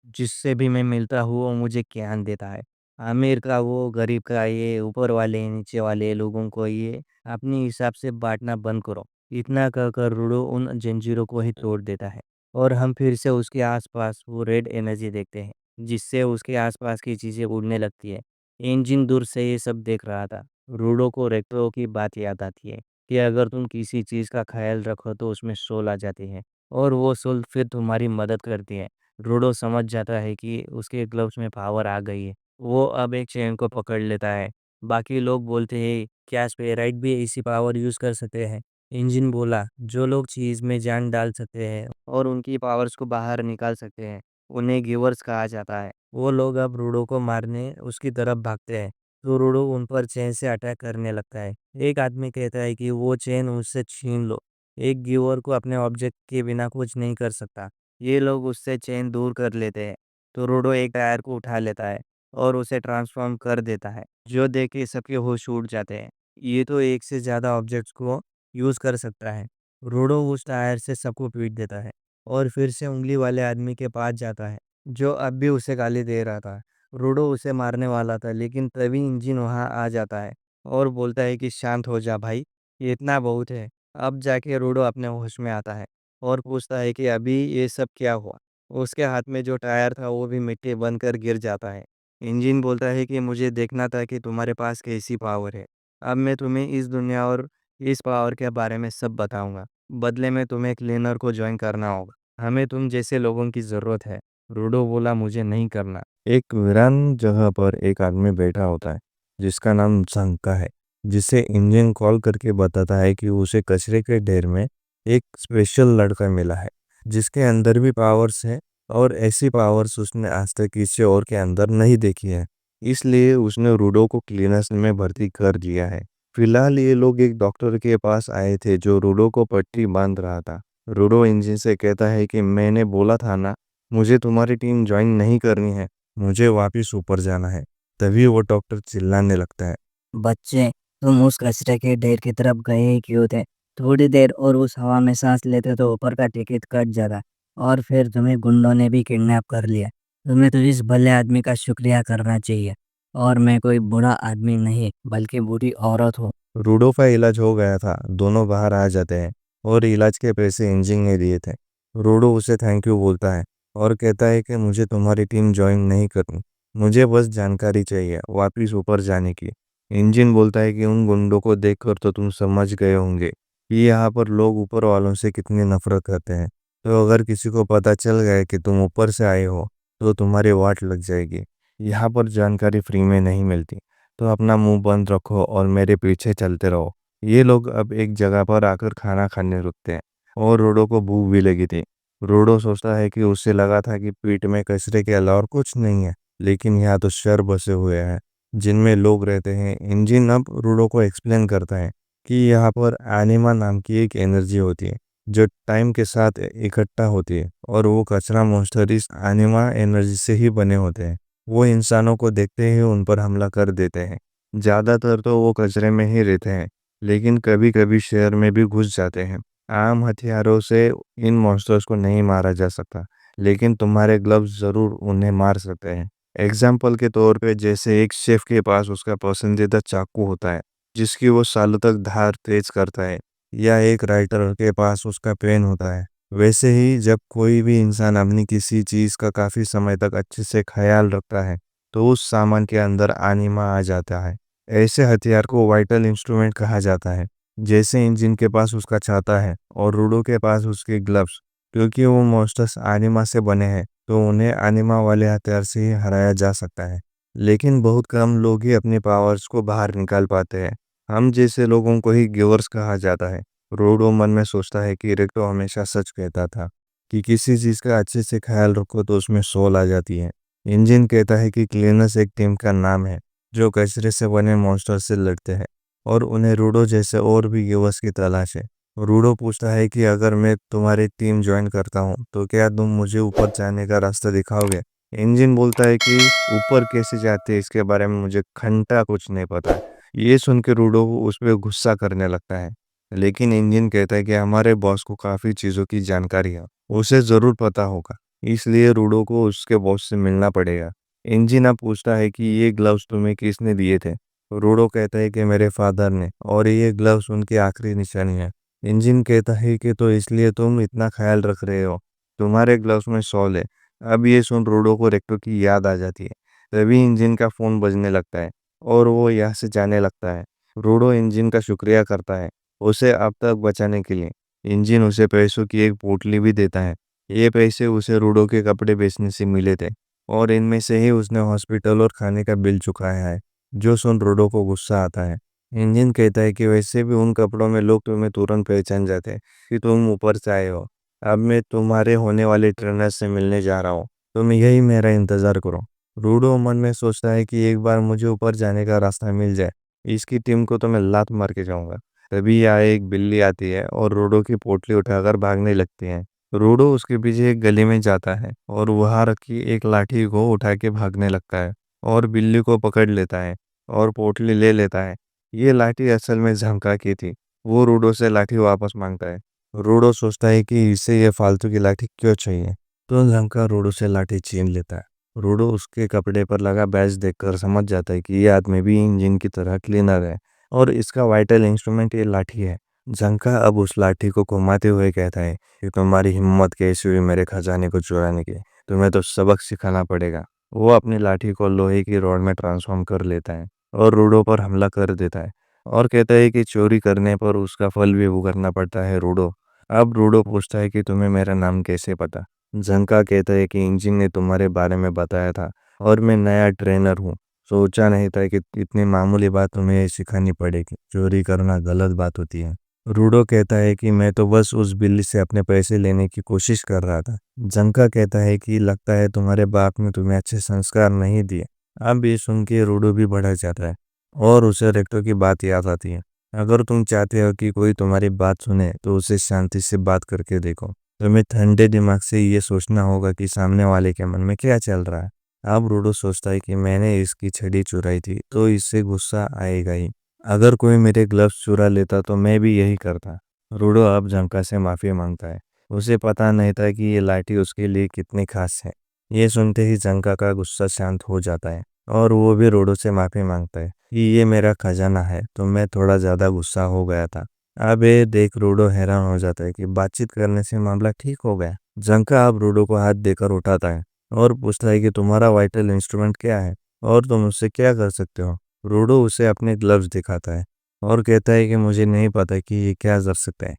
जिससे भी मैं मिलता हूँ वो मुझे ज्ञान देता है। अमीर का वो, गरीब का ये, ऊपर वाले, नीचे वाले लोगों को ये अपने हिसाब से बाँटना बंद करो। इतना कहकर रूडो उन जंजीरों को ही तोड़ देता है और हम फिर से उसके आस-पास वो रेड एनर्जी देखते हैं, जिससे उसके आस-पास की चीज़ें उड़ने लगती है। इंजन दूर से ये सब देख रहा था। रूडो को रेक्टो की बात याद आती है कि अगर तुम किसी चीज़ का ख़्याल रखो तो उसमें सोल आ जाती है और वो सोल फिर तुम्हारी मदद करती है। रूडो समझ जाता है कि उसके ग्लव्स में पावर आ गई है। वो अब एक चेन को पकड़ लेता है। बाकी लोग बोलते हैं, क्या स्पेराइट भी इसी पावर यूज़ कर सकते हैं? इंजन बोला, जो लोग चीज़ में जान डाल सकते हैं और उनकी पावर्स को बाहर निकाल सकते हैं, उन्हें गिवर्स कहा जाता है। वो लोग अब रूडो को मारने उसकी तरफ भागते हैं, तो रूडो उन पर चेन से अटैक करने लगता है। एक आदमी कहता है कि वो चेन उससे छीन लो। एक गिवर को अपने ऑब्जेक्ट के बिना कुछ नहीं कर सकता। ये लोग उससे चेन दूर कर लेते हैं, तो रूडो एक टायर को उठा लेता है और उसे ट्रांसफॉर्म कर देता है, जो देख के सबके होश उड़ जाते हैं। ये तो एक से ज़्यादा ऑब्जेक्ट्स को यूज़ कर सकता है। रोडो उस टायर से सबको पीट देता है और फिर से उँगली वाले आदमी के पास जाता है, जो अब भी उसे गाली दे रहा था। रोडो उसे मारने वाला था, लेकिन तभी इंजन वहाँ आ जाता है और बोलता है कि शांत हो जा भाई, ये इतना बहुत है। अब जाके रोडो अपने होश में आता है और पूछता है कि अभी ये सब क्या हुआ? उसके हाथ में जो टायर था वो भी मिट्टी बनकर गिर जाता है। इंजन बोलता है कि मुझे देखना था कि तुम्हारे पास कैसी पावर है। अब मैं तुम्हें इस दुनिया और इस पावर के बारे में सब बताऊंगा। बदले में तुम्हें क्लीनर को ज्वाइन करना होगा। हमें तुम जैसे लोगों की ज़रूरत है। रूडो बोला, मुझे नहीं करना। एक वीरान जगह पर एक आदमी बैठा होता है, जिसका नाम शंका है, जिसे इंजन कॉल करके बताता है कि उसे कचरे के ढेर में एक स्पेशल लड़का मिला है, जिसके अंदर भी पावर्स है और ऐसी पावर्स उसने आज तक किसी और के अंदर नहीं देखी है। इसलिए उसने रूडो को क्लीनर्स में भर्ती कर दिया है। फिलहाल ये लोग एक डॉक्टर के पास आए थे जो रूडो को पट्टी बांध रहा था। रूडो इंजन से कहता है कि मैंने बोला था ना, मुझे तुम्हारी टीम ज्वाइन नहीं करनी है, मुझे वापस ऊपर जाना है। तभी वो डॉक्टर चिल्लाने लगता है,
बच्चे, तुम उस कचरे के ढेर की तरफ गए ही क्यों थे? थोड़ी देर और उस हवा में सांस लेते तो ऊपर का टिकट कट जाता, और फिर तुम्हें गुंडों ने भी किडनैप कर लिया। तुम्हें तो इस भले आदमी का शुक्रिया करना चाहिए। और मैं कोई बुरा आदमी नहीं, बल्कि बुरी औरत हूँ।
रूडो का इलाज हो गया था। दोनों बाहर आ जाते हैं और इलाज के पैसे इंजन ने दिए थे। रूडो उसे थैंक यू बोलता है और कहता है कि मुझे तुम्हारी टीम ज्वाइन नहीं करनी, मुझे बस जानकारी चाहिए वापिस ऊपर जाने की। इंजन बोलता है कि उन गुंडों को देखकर तो तुम समझ गए होंगे कि यहाँ पर लोग ऊपर वालों से कितनी नफरत करते हैं। तो अगर किसी को पता चल गया कि तुम ऊपर से आए हो तो तुम्हारी वाट लग जाएगी। यहाँ पर जानकारी फ्री में नहीं मिलती, तो अपना मुंह बंद रखो और मेरे पीछे चलते रहो। ये लोग अब एक जगह पर आकर खाना खाने रुकते हैं और रोडो को भूख भी लगी थी। रोडो सोचता है कि उसे लगा था कि पेट में कचरे के अलावा और कुछ नहीं है, लेकिन यहाँ तो शर बसे हुए हैं जिनमें लोग रहते हैं। इंजन अब रोडो को एक्सप्लेन करता है कि यहाँ पर एनिमा नाम की एक एनर्जी होती है जो टाइम के साथ इकट्ठा होती है, और वो कचरा मॉन्स्टर इस एनिमा एनर्जी से ही बने होते हैं। वो इंसानों को देखते ही उन पर हमला कर देते हैं। ज़्यादातर तो वो कचरे में ही रहते हैं, लेकिन कभी कभी शहर में भी घुस जाते हैं। आम हथियारों से इन मॉन्स्टर्स को नहीं मारा जा सकता, लेकिन तुम्हारे ग्लव्स ज़रूर उन्हें मार सकते हैं। एग्जाम्पल के तौर पे, जैसे एक शेफ के पास उसका पसंदीदा चाकू होता है जिसकी वो सालों तक धार तेज करता है, या एक राइटर के पास उसका पेन होता है। वैसे ही जब कोई भी इंसान अपनी किसी चीज़ का काफ़ी समय तक अच्छे से ख्याल रखता है, तो उस सामान के अंदर आनिमा आ जाता है। ऐसे हथियार को वाइटल इंस्ट्रूमेंट कहा जाता है। जैसे इंजन के पास उसका छाता है और रूडो के पास उसके ग्लव्स। क्योंकि वो मॉन्स्टर्स आनिमा से बने हैं, तो उन्हें आनिमा वाले हथियार से ही हराया जा सकता है। लेकिन बहुत कम लोग ही अपने पावर्स को बाहर निकाल पाते हैं। हम जैसे लोगों को ही गिवर्स कहा जाता है। रोडो मन में सोचता है कि रेक्टो हमेशा सच कहता था कि किसी चीज़ का अच्छे से ख्याल रखो तो उसमें सोल आ जाती है। इंजन कहता है कि क्लीनर्स एक टीम का नाम है जो कचरे से बने मॉन्स्टर से लड़ते हैं, और उन्हें रूडो जैसे और भी गिवर्स की तलाश है। रूडो पूछता है कि अगर मैं तुम्हारी टीम ज्वाइन करता हूँ तो क्या तुम मुझे ऊपर जाने का रास्ता दिखाओगे? इंजन बोलता है कि ऊपर कैसे जाते हैं इसके बारे में मुझे घंटा कुछ नहीं पता। ये सुन के रूडो उस पर गुस्सा करने लगता है, लेकिन इंजन कहता है कि हमारे बॉस को काफ़ी चीज़ों की जानकारी है, उसे ज़रूर पता होगा। इसलिए रूडो को उसके बॉस से मिलना पड़ेगा। इंजन अब पूछता है कि ये ग्लव्स तुम्हें किसने दिए थे? रूडो कहता है कि मेरे फादर ने, और ये ग्लव्स उनकी आखिरी निशानी है। इंजन कहता है कि तो इसलिए तुम इतना ख्याल रख रहे हो, तुम्हारे ग्लव्स में सॉल है। अब ये सुन रूडो को रेक्टो की याद आ जाती है। तभी इंजन का फ़ोन बजने लगता है और वो यहाँ से जाने लगता है। रूडो इंजन का शुक्रिया करता है उसे अब तक बचाने के लिए। इंजन उसे पैसों की एक पोटली भी देता है। ये पैसे उसे रूडो के कपड़े बेचने से मिले थे, और इनमें से ही उसने हॉस्पिटल और खाने का बिल चुकाया है। जो सुन रूडो को गुस्सा आता है इंजन कहता है कि वैसे भी उन कपड़ों में लोग तुम्हें तुरंत पहचान जाते हैं कि तुम ऊपर से आए हो। अब मैं तुम्हारे होने वाले ट्रेनर से मिलने जा रहा हूँ, तुम यही मेरा इंतजार करो। रूडो मन में सोचता है कि एक बार मुझे ऊपर जाने का रास्ता मिल जाए, इसकी टीम को तो मैं लात मार के जाऊंगा। तभी यहाँ एक बिल्ली आती है और रूडो की पोटली उठाकर भागने लगती है। रूडो उसके पीछे एक गली में जाता है और वहां रखी एक लाठी को उठा के भागने लगता है और बिल्ली को पकड़ लेता है और पोटली ले लेता है। ये लाठी असल में झमका की थी। वो रूडो से लाठी वापस मांगता है। रूडो सोचता है कि इसे ये फालतू की लाठी क्यों चाहिए, तो झमका रूडो से लाठी छीन लेता है। रूडो उसके कपड़े पर लगा बैज देखकर समझ जाता है कि ये आदमी भी इंजन की तरह क्लीनर है और इसका वाइटल इंस्ट्रूमेंट ये लाठी है। झंका अब उस लाठी को घुमाते हुए कहता है कि तुम्हारी हिम्मत कैसी हुई मेरे खजाने को चुराने की, तुम्हें तो सबक सिखाना पड़ेगा। वो अपनी लाठी को लोहे की रॉड में ट्रांसफॉर्म कर लेता है और रूडो पर हमला कर देता है और कहता है कि चोरी करने पर उसका फल भी भुगतना पड़ता है रूडो। अब रूडो पूछता है कि तुम्हें मेरा नाम कैसे पता। झंका कहता है कि इंजिन ने तुम्हारे बारे में बताया था और मैं नया ट्रेनर हूँ। सोचा नहीं था कि इतनी मामूली बात तुम्हें सिखानी पड़ेगी, चोरी करना गलत बात होती है। रूडो कहता है कि मैं तो बस उस बिल्ली से अपने पैसे लेने की कोशिश कर रहा था। झंका कहता है कि लगता है तुम्हारे बाप ने तुम्हें अच्छे संस्कार नहीं दिए। अब ये सुन के रूडो भी भड़क जाता है और उसे रेक्टो की बात याद आती है। अगर तुम चाहते हो कि कोई तुम्हारी बात सुने तो उसे शांति से बात करके देखो। तुम्हें ठंडे दिमाग से ये सोचना होगा कि सामने वाले के मन में क्या चल रहा है। अब रूडो सोचता है कि मैंने इसकी छड़ी चुराई थी तो इससे गुस्सा आएगा ही। अगर कोई मेरे ग्लव्स चुरा लेता तो मैं भी यही करता। रूडो अब झंका से माफी मांगता है। उसे पता नहीं था कि ये लाठी उसके लिए कितनी खास है। ये सुनते ही झंका का गुस्सा शांत हो जाता है और वो भी रूडो से माफी मांगता है कि ये मेरा खजाना है तो मैं थोड़ा ज्यादा गुस्सा हो गया था। अब ये देख रूडो हैरान हो जाता है कि बातचीत करने से मामला ठीक हो गया। जंका अब रूडो को हाथ देकर उठाता है और पूछता है कि तुम्हारा वाइटल इंस्ट्रूमेंट क्या है और तुम उससे क्या कर सकते हो। रूडो उसे अपने ग्लव्स दिखाता है और कहता है कि मुझे नहीं पता कि ये क्या कर सकते हैं।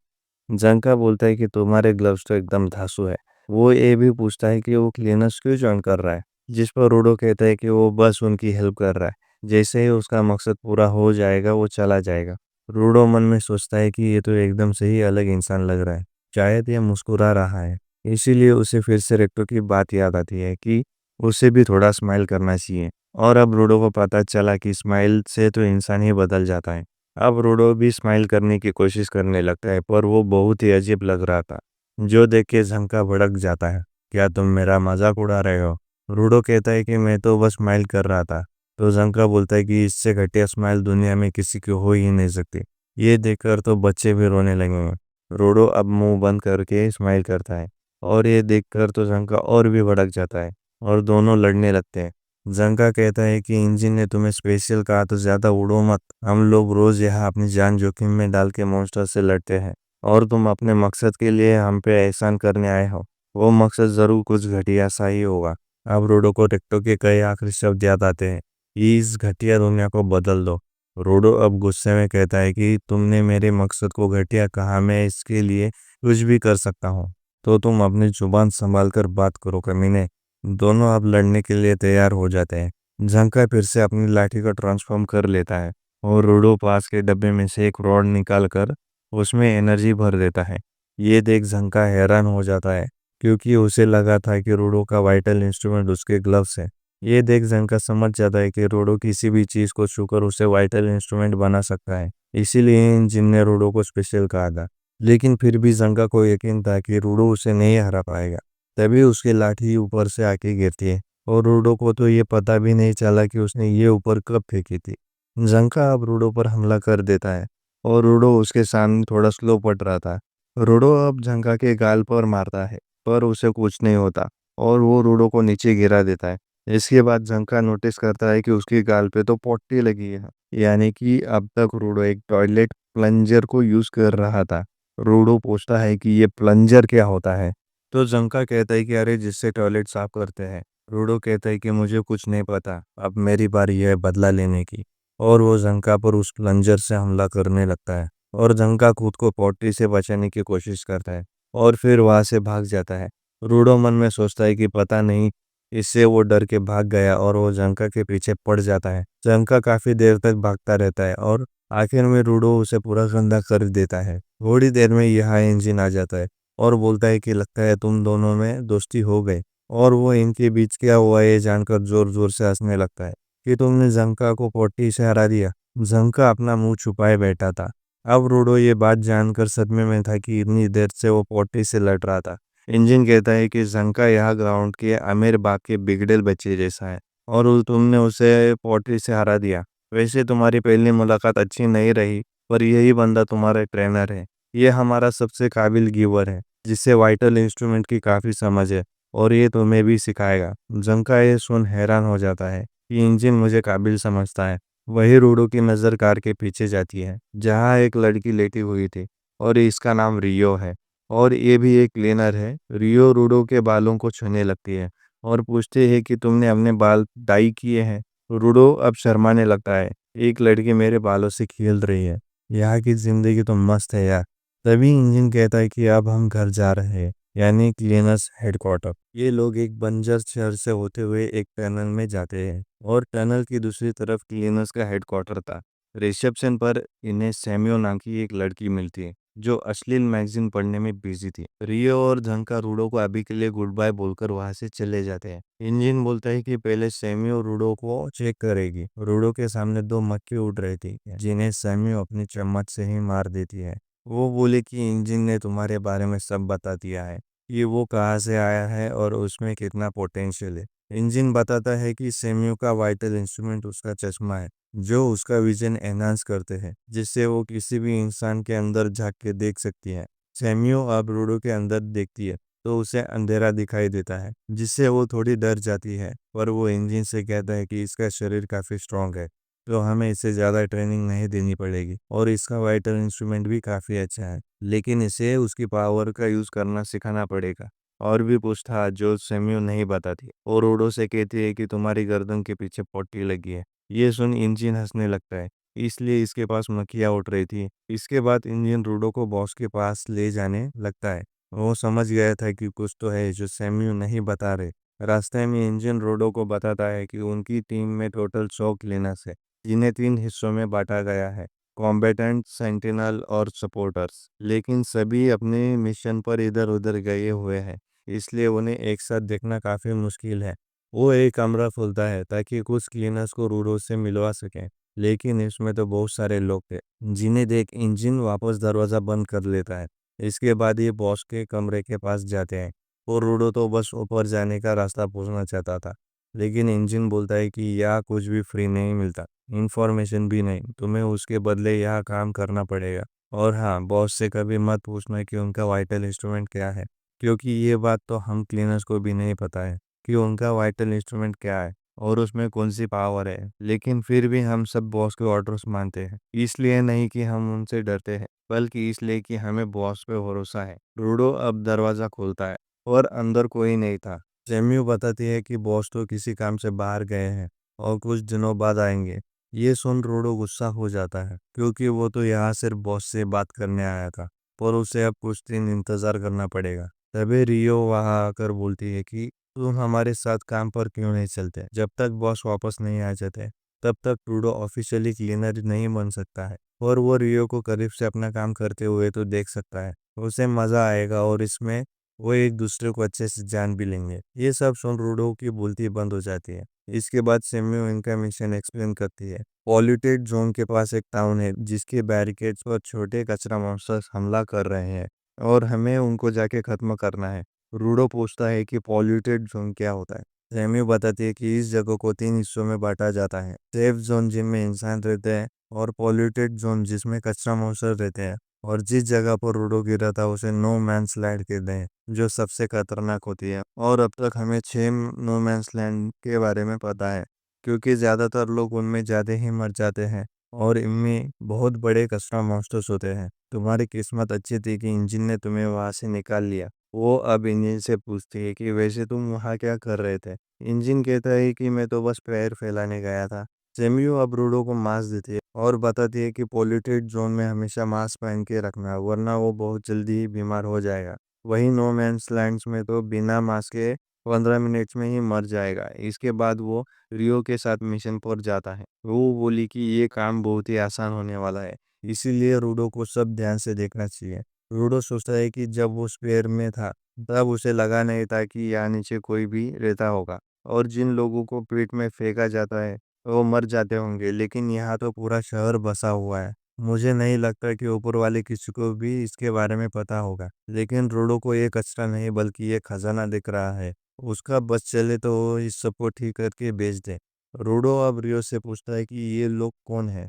जंका बोलता है कि तुम्हारे ग्लव्स तो एकदम धांसू है। वो ये भी पूछता है कि वो क्लीनर्स क्यों ज्वाइन कर रहा है, जिस पर रूडो कहता है कि वो बस उनकी हेल्प कर रहा है, जैसे ही उसका मकसद पूरा हो जाएगा वो चला जाएगा। रूडो मन में सोचता है कि ये तो एकदम से ही अलग इंसान लग रहा है, शायद ये मुस्कुरा रहा है। इसीलिए उसे फिर से रेक्टो की बात याद आती है कि उसे भी थोड़ा स्माइल करना चाहिए। और अब रूडो को पता चला कि स्माइल से तो इंसान ही बदल जाता है। अब रूडो भी स्माइल करने की कोशिश करने लगता है पर वो बहुत ही अजीब लग रहा था, जो देख के झंका भड़क जाता है। क्या तुम मेरा मजाक उड़ा रहे हो? रूडो कहता है कि मैं तो बस स्माइल कर रहा था। तो झंका बोलता है कि इससे घटिया स्माइल दुनिया में किसी की हो ही नहीं सकती। ये देखकर तो बच्चे भी रोने लगेंगे। रूडो अब मुंह बंद करके स्माइल करता है और ये देखकर तो झंका और भी भड़क जाता है और दोनों लड़ने लगते हैं। जंका कहता है कि इंजन ने तुम्हें स्पेशल कहा तो ज्यादा उड़ो मत। हम लोग रोज यहाँ अपनी जान जोखिम में डाल के मॉन्स्टर से लड़ते हैं और तुम अपने मकसद के लिए हम पे एहसान करने आए हो। वो मकसद जरूर कुछ घटिया सा ही होगा। अब रोडो को टेक्टो के कई आखिरी शब्द याद आते हैं। इस घटिया दुनिया को बदल दो। रोडो अब गुस्से में कहता है कि तुमने मेरे मकसद को घटिया कहा, मैं इसके लिए कुछ भी कर सकता हूँ। तो तुम अपनी जुबान संभाल कर बात करो कमीने। दोनों अब लड़ने के लिए तैयार हो जाते हैं। झंका फिर से अपनी लाठी को ट्रांसफॉर्म कर लेता है और रूडो पास के डब्बे में से एक रॉड निकाल कर उसमें एनर्जी भर देता है। ये देख झंका हैरान हो जाता है क्योंकि उसे लगा था कि रूडो का वाइटल इंस्ट्रूमेंट उसके ग्लव्स है। ये देख झंका समझ जाता है कि रूडो किसी भी चीज को छूकर उसे वाइटल इंस्ट्रूमेंट बना सकता है, इसीलिए इंजिन ने रूडो को स्पेशल कहा था। लेकिन फिर भी झंका को यकीन था कि रूडो उसे नहीं हरा पाएगा। तभी उसकी लाठी ऊपर से आके गिरती है और रूडो को तो ये पता भी नहीं चला कि उसने ये ऊपर कब फेंकी थी। जंका अब रूडो पर हमला कर देता है और रूडो उसके सामने थोड़ा स्लो पड़ रहा था। रूडो अब जंका के गाल पर मारता है पर उसे कुछ नहीं होता और वो रूडो को नीचे गिरा देता है। इसके बाद जंका नोटिस करता है कि उसकी गाल पे तो पट्टी लगी है, यानी कि अब तक रूडो एक टॉयलेट प्लंजर को यूज कर रहा था। रूडो पूछता है कि ये प्लंजर क्या होता है, तो जंका कहता है कि अरे जिससे टॉयलेट साफ करते हैं। रूडो कहता है कि मुझे कुछ नहीं पता, अब मेरी बारी है बदला लेने की। और वो जंका पर उस प्लंजर से हमला करने लगता है और जंका खुद को पॉटी से बचाने की कोशिश करता है और फिर वहां से भाग जाता है। रूडो मन में सोचता है कि पता नहीं, इससे वो डर के भाग गया और वो जंका के पीछे पड़ जाता है। जंका काफी देर तक भागता रहता है और
आखिर में रूडो उसे पूरा गंदा कर देता है। थोड़ी देर में यह इंजन आ जाता है और बोलता है कि लगता है तुम दोनों में दोस्ती हो गई। और वो इनके बीच क्या हुआ ये जानकर जोर जोर से हंसने लगता है कि तुमने जंका को पोटी से हरा दिया। जंका अपना मुंह छुपाए बैठा था। अब रूडो ये बात जानकर सदमे में था कि इतनी देर से वो पोटी से लड़ रहा था। इंजन कहता है कि जंका यह ग्राउंड के अमीर बाग के बिगड़ेल बच्चे जैसा है और तुमने उसे पोटी से हरा दिया। वैसे तुम्हारी पहली मुलाकात अच्छी नहीं रही, पर यही बंदा तुम्हारा ट्रेनर है। ये हमारा सबसे काबिल गिवर है जिसे वाइटल इंस्ट्रूमेंट की काफ़ी समझ है और ये तुम्हें भी सिखाएगा। जंका ये सुन हैरान हो जाता है कि इंजन मुझे काबिल समझता है। वही रूडो की नज़र कार के पीछे जाती है जहाँ एक लड़की लेटी हुई थी और इसका नाम रियो है और ये भी एक क्लीनर है। रियो रूडो के बालों को छूने लगती है और पूछती है कि तुमने अपने बाल डाई किए हैं। रूडो अब शर्माने लगता है। एक लड़की मेरे बालों से खेल रही है। यहाँ की जिंदगी तो मस्त है यार। तभी इंजन कहता है कि अब हम घर जा रहे हैं, यानी क्लीनर्स हेडक्वार्टर। ये लोग एक बंजर शहर से होते हुए एक टनल में जाते हैं और टनल की दूसरी तरफ क्लीनर्स का हेडक्वार्टर था। रिसेप्शन पर इन्हें सैमियो नाम की एक लड़की मिलती है जो अश्लील मैगजीन पढ़ने में बिजी थी। रियो और झंका रूडो को अभी के लिए गुड बाय बोलकर वहां से चले जाते हैं। इंजन बोलता है कि पहले सैमियो रूडो को चेक करेगी। रूडो के सामने दो मक्खी उड़ रही थी जिन्हें सैमियो अपनी चम्मच से ही मार देती है। वो बोले कि इंजन ने तुम्हारे बारे में सब बता दिया है, कि वो कहाँ से आया है और उसमें कितना पोटेंशियल है। इंजन बताता है कि सैमियो का वाइटल इंस्ट्रूमेंट उसका चश्मा है जो उसका विजन एनहांस करते हैं, जिससे वो किसी भी इंसान के अंदर झांक के देख सकती है। सैमियो अब रूडो के अंदर देखती है तो उसे अंधेरा दिखाई देता है जिससे वो थोड़ी डर जाती है, पर वो इंजन से कहता है कि इसका शरीर काफ़ी स्ट्रांग है तो हमें इसे ज़्यादा ट्रेनिंग नहीं देनी पड़ेगी और इसका वाइटल इंस्ट्रूमेंट भी काफ़ी अच्छा है, लेकिन इसे उसकी पावर का यूज़ करना सिखाना पड़ेगा। और भी पूछता जो सैमियो नहीं बताती और रूडो से कहती है कि तुम्हारी गर्दन के पीछे पट्टी लगी है। ये सुन इंजन हंसने लगता है, इसलिए इसके पास मक्खियाँ उठ रही थी। इसके बाद इंजन रूडो को बॉस के पास ले जाने लगता है। वो समझ गया था कि कुछ तो है जो सैम्यू नहीं बता रहे। रास्ते में इंजन रूडो को बताता है कि उनकी टीम में टोटल 100 क्लीनर्स है जिन्हें 3 हिस्सों में बांटा गया है, कॉम्बेटेंट, सेंटिनल और सपोर्टर्स। लेकिन सभी अपने मिशन पर इधर उधर गए हुए हैं, इसलिए उन्हें एक साथ देखना काफ़ी मुश्किल है। वो एक कमरा खोलता है ताकि कुछ क्लीनर्स को रूडो से मिलवा सकें, लेकिन इसमें तो बहुत सारे लोग थे जिन्हें देख इंजन वापस दरवाज़ा बंद कर लेता है। इसके बाद ये बॉस के कमरे के पास जाते हैं और रूडो तो बस ऊपर जाने का रास्ता पूछना चाहता था, लेकिन इंजन बोलता है कि यहाँ कुछ भी फ्री नहीं मिलता, इन्फॉर्मेशन भी नहीं, तुम्हें उसके बदले यहाँ काम करना पड़ेगा। और हाँ, बॉस से कभी मत पूछना कि उनका वाइटल इंस्ट्रूमेंट क्या है, क्योंकि ये बात तो हम क्लीनर्स को भी नहीं पता है कि उनका वाइटल इंस्ट्रूमेंट क्या है और उसमें कौन सी पावर है। लेकिन फिर भी हम सब बॉस के ऑर्डर्स मानते हैं, इसलिए नहीं कि हम उनसे डरते हैं, बल्कि इसलिए कि हमें बॉस पे भरोसा है। रूडो अब दरवाज़ा खोलता है और अंदर कोई नहीं था। जेम्यू बताती है कि बॉस तो किसी काम से बाहर गए हैं और कुछ दिनों बाद आएंगे। ये सुन रूडो गुस्सा हो जाता है क्योंकि वो तो यहाँ सिर्फ बॉस से बात करने आया था, पर उसे अब कुछ दिन इंतज़ार करना पड़ेगा। तभी रियो वहाँ आकर बोलती है कि तुम हमारे साथ काम पर क्यों नहीं चलते। जब तक बॉस वापस नहीं आ जाते तब तक रूडो ऑफिशियली क्लीनर नहीं बन सकता है और वो रियो को करीब से अपना काम करते हुए तो देख सकता है। उसे मज़ा आएगा और इसमें वो एक दूसरे को अच्छे से जान भी लेंगे। ये सब सुन रूडो की बोलती बंद हो जाती है। इसके बाद सेम्यू इनका मिशन एक्सप्लेन करती है। पॉल्यूटेड जोन के पास एक टाउन है जिसके बैरिकेड्स पर छोटे कचरा मॉन्स्टर्स हमला कर रहे हैं और हमें उनको जाके खत्म करना है। रूडो पूछता है कि पॉल्यूटेड जोन क्या होता है। सैम्यू बताती है कि इस जगह को 3 हिस्सों में बांटा जाता है, सेफ जोन जिनमें इंसान रहते हैं और पॉल्यूटेड जोन जिसमें कचरा मॉन्स्टर रहते हैं। और जिस जगह पर रूडो गिरा था उसे नो मैंस लैंड कहते हैं, जो सबसे खतरनाक होती है। और अब तक हमें 6 नो मैंस लैंड के बारे में पता है, क्योंकि ज़्यादातर लोग उनमें ज़्यादा ही मर जाते हैं और इनमें बहुत बड़े कचरा मॉन्स्टर्स होते हैं। तुम्हारी किस्मत अच्छी थी कि इंजन ने तुम्हें वहां से निकाल लिया। वो अब इंजन से पूछती है कि वैसे तुम वहां क्या कर रहे थे। इंजन कहता है कि मैं तो बस पैर फैलाने गया था। सेम्यू अब रूडो को मांस देती है और बताती है कि पॉल्यूटेड जोन में हमेशा मास्क पहन के रखना, वरना वो बहुत जल्दी ही बीमार हो जाएगा। वही नो मैंस लैंड्स में तो बिना मास्क के 15 मिनट में ही मर जाएगा। इसके बाद वो रियो के साथ मिशन पर जाता है। वो बोली कि ये काम बहुत ही आसान होने वाला है, इसीलिए रूडो को सब ध्यान से देखना चाहिए। रूडो सोचता है कि जब वो स्पेयर में था तब उसे लगा नहीं था कि यहाँ नीचे कोई भी रहता होगा और जिन लोगों को पेट में फेंका जाता है वो मर जाते होंगे, लेकिन यहाँ तो पूरा शहर बसा हुआ है। मुझे नहीं लगता कि ऊपर वाले किसी को भी इसके बारे में पता होगा, लेकिन रूडो को ये कचरा नहीं बल्कि ये खजाना दिख रहा है। उसका बस चले तो वो इस सबको ठीक करके बेच दे। रूडो अब रियो से पूछता है कि ये लोग कौन है।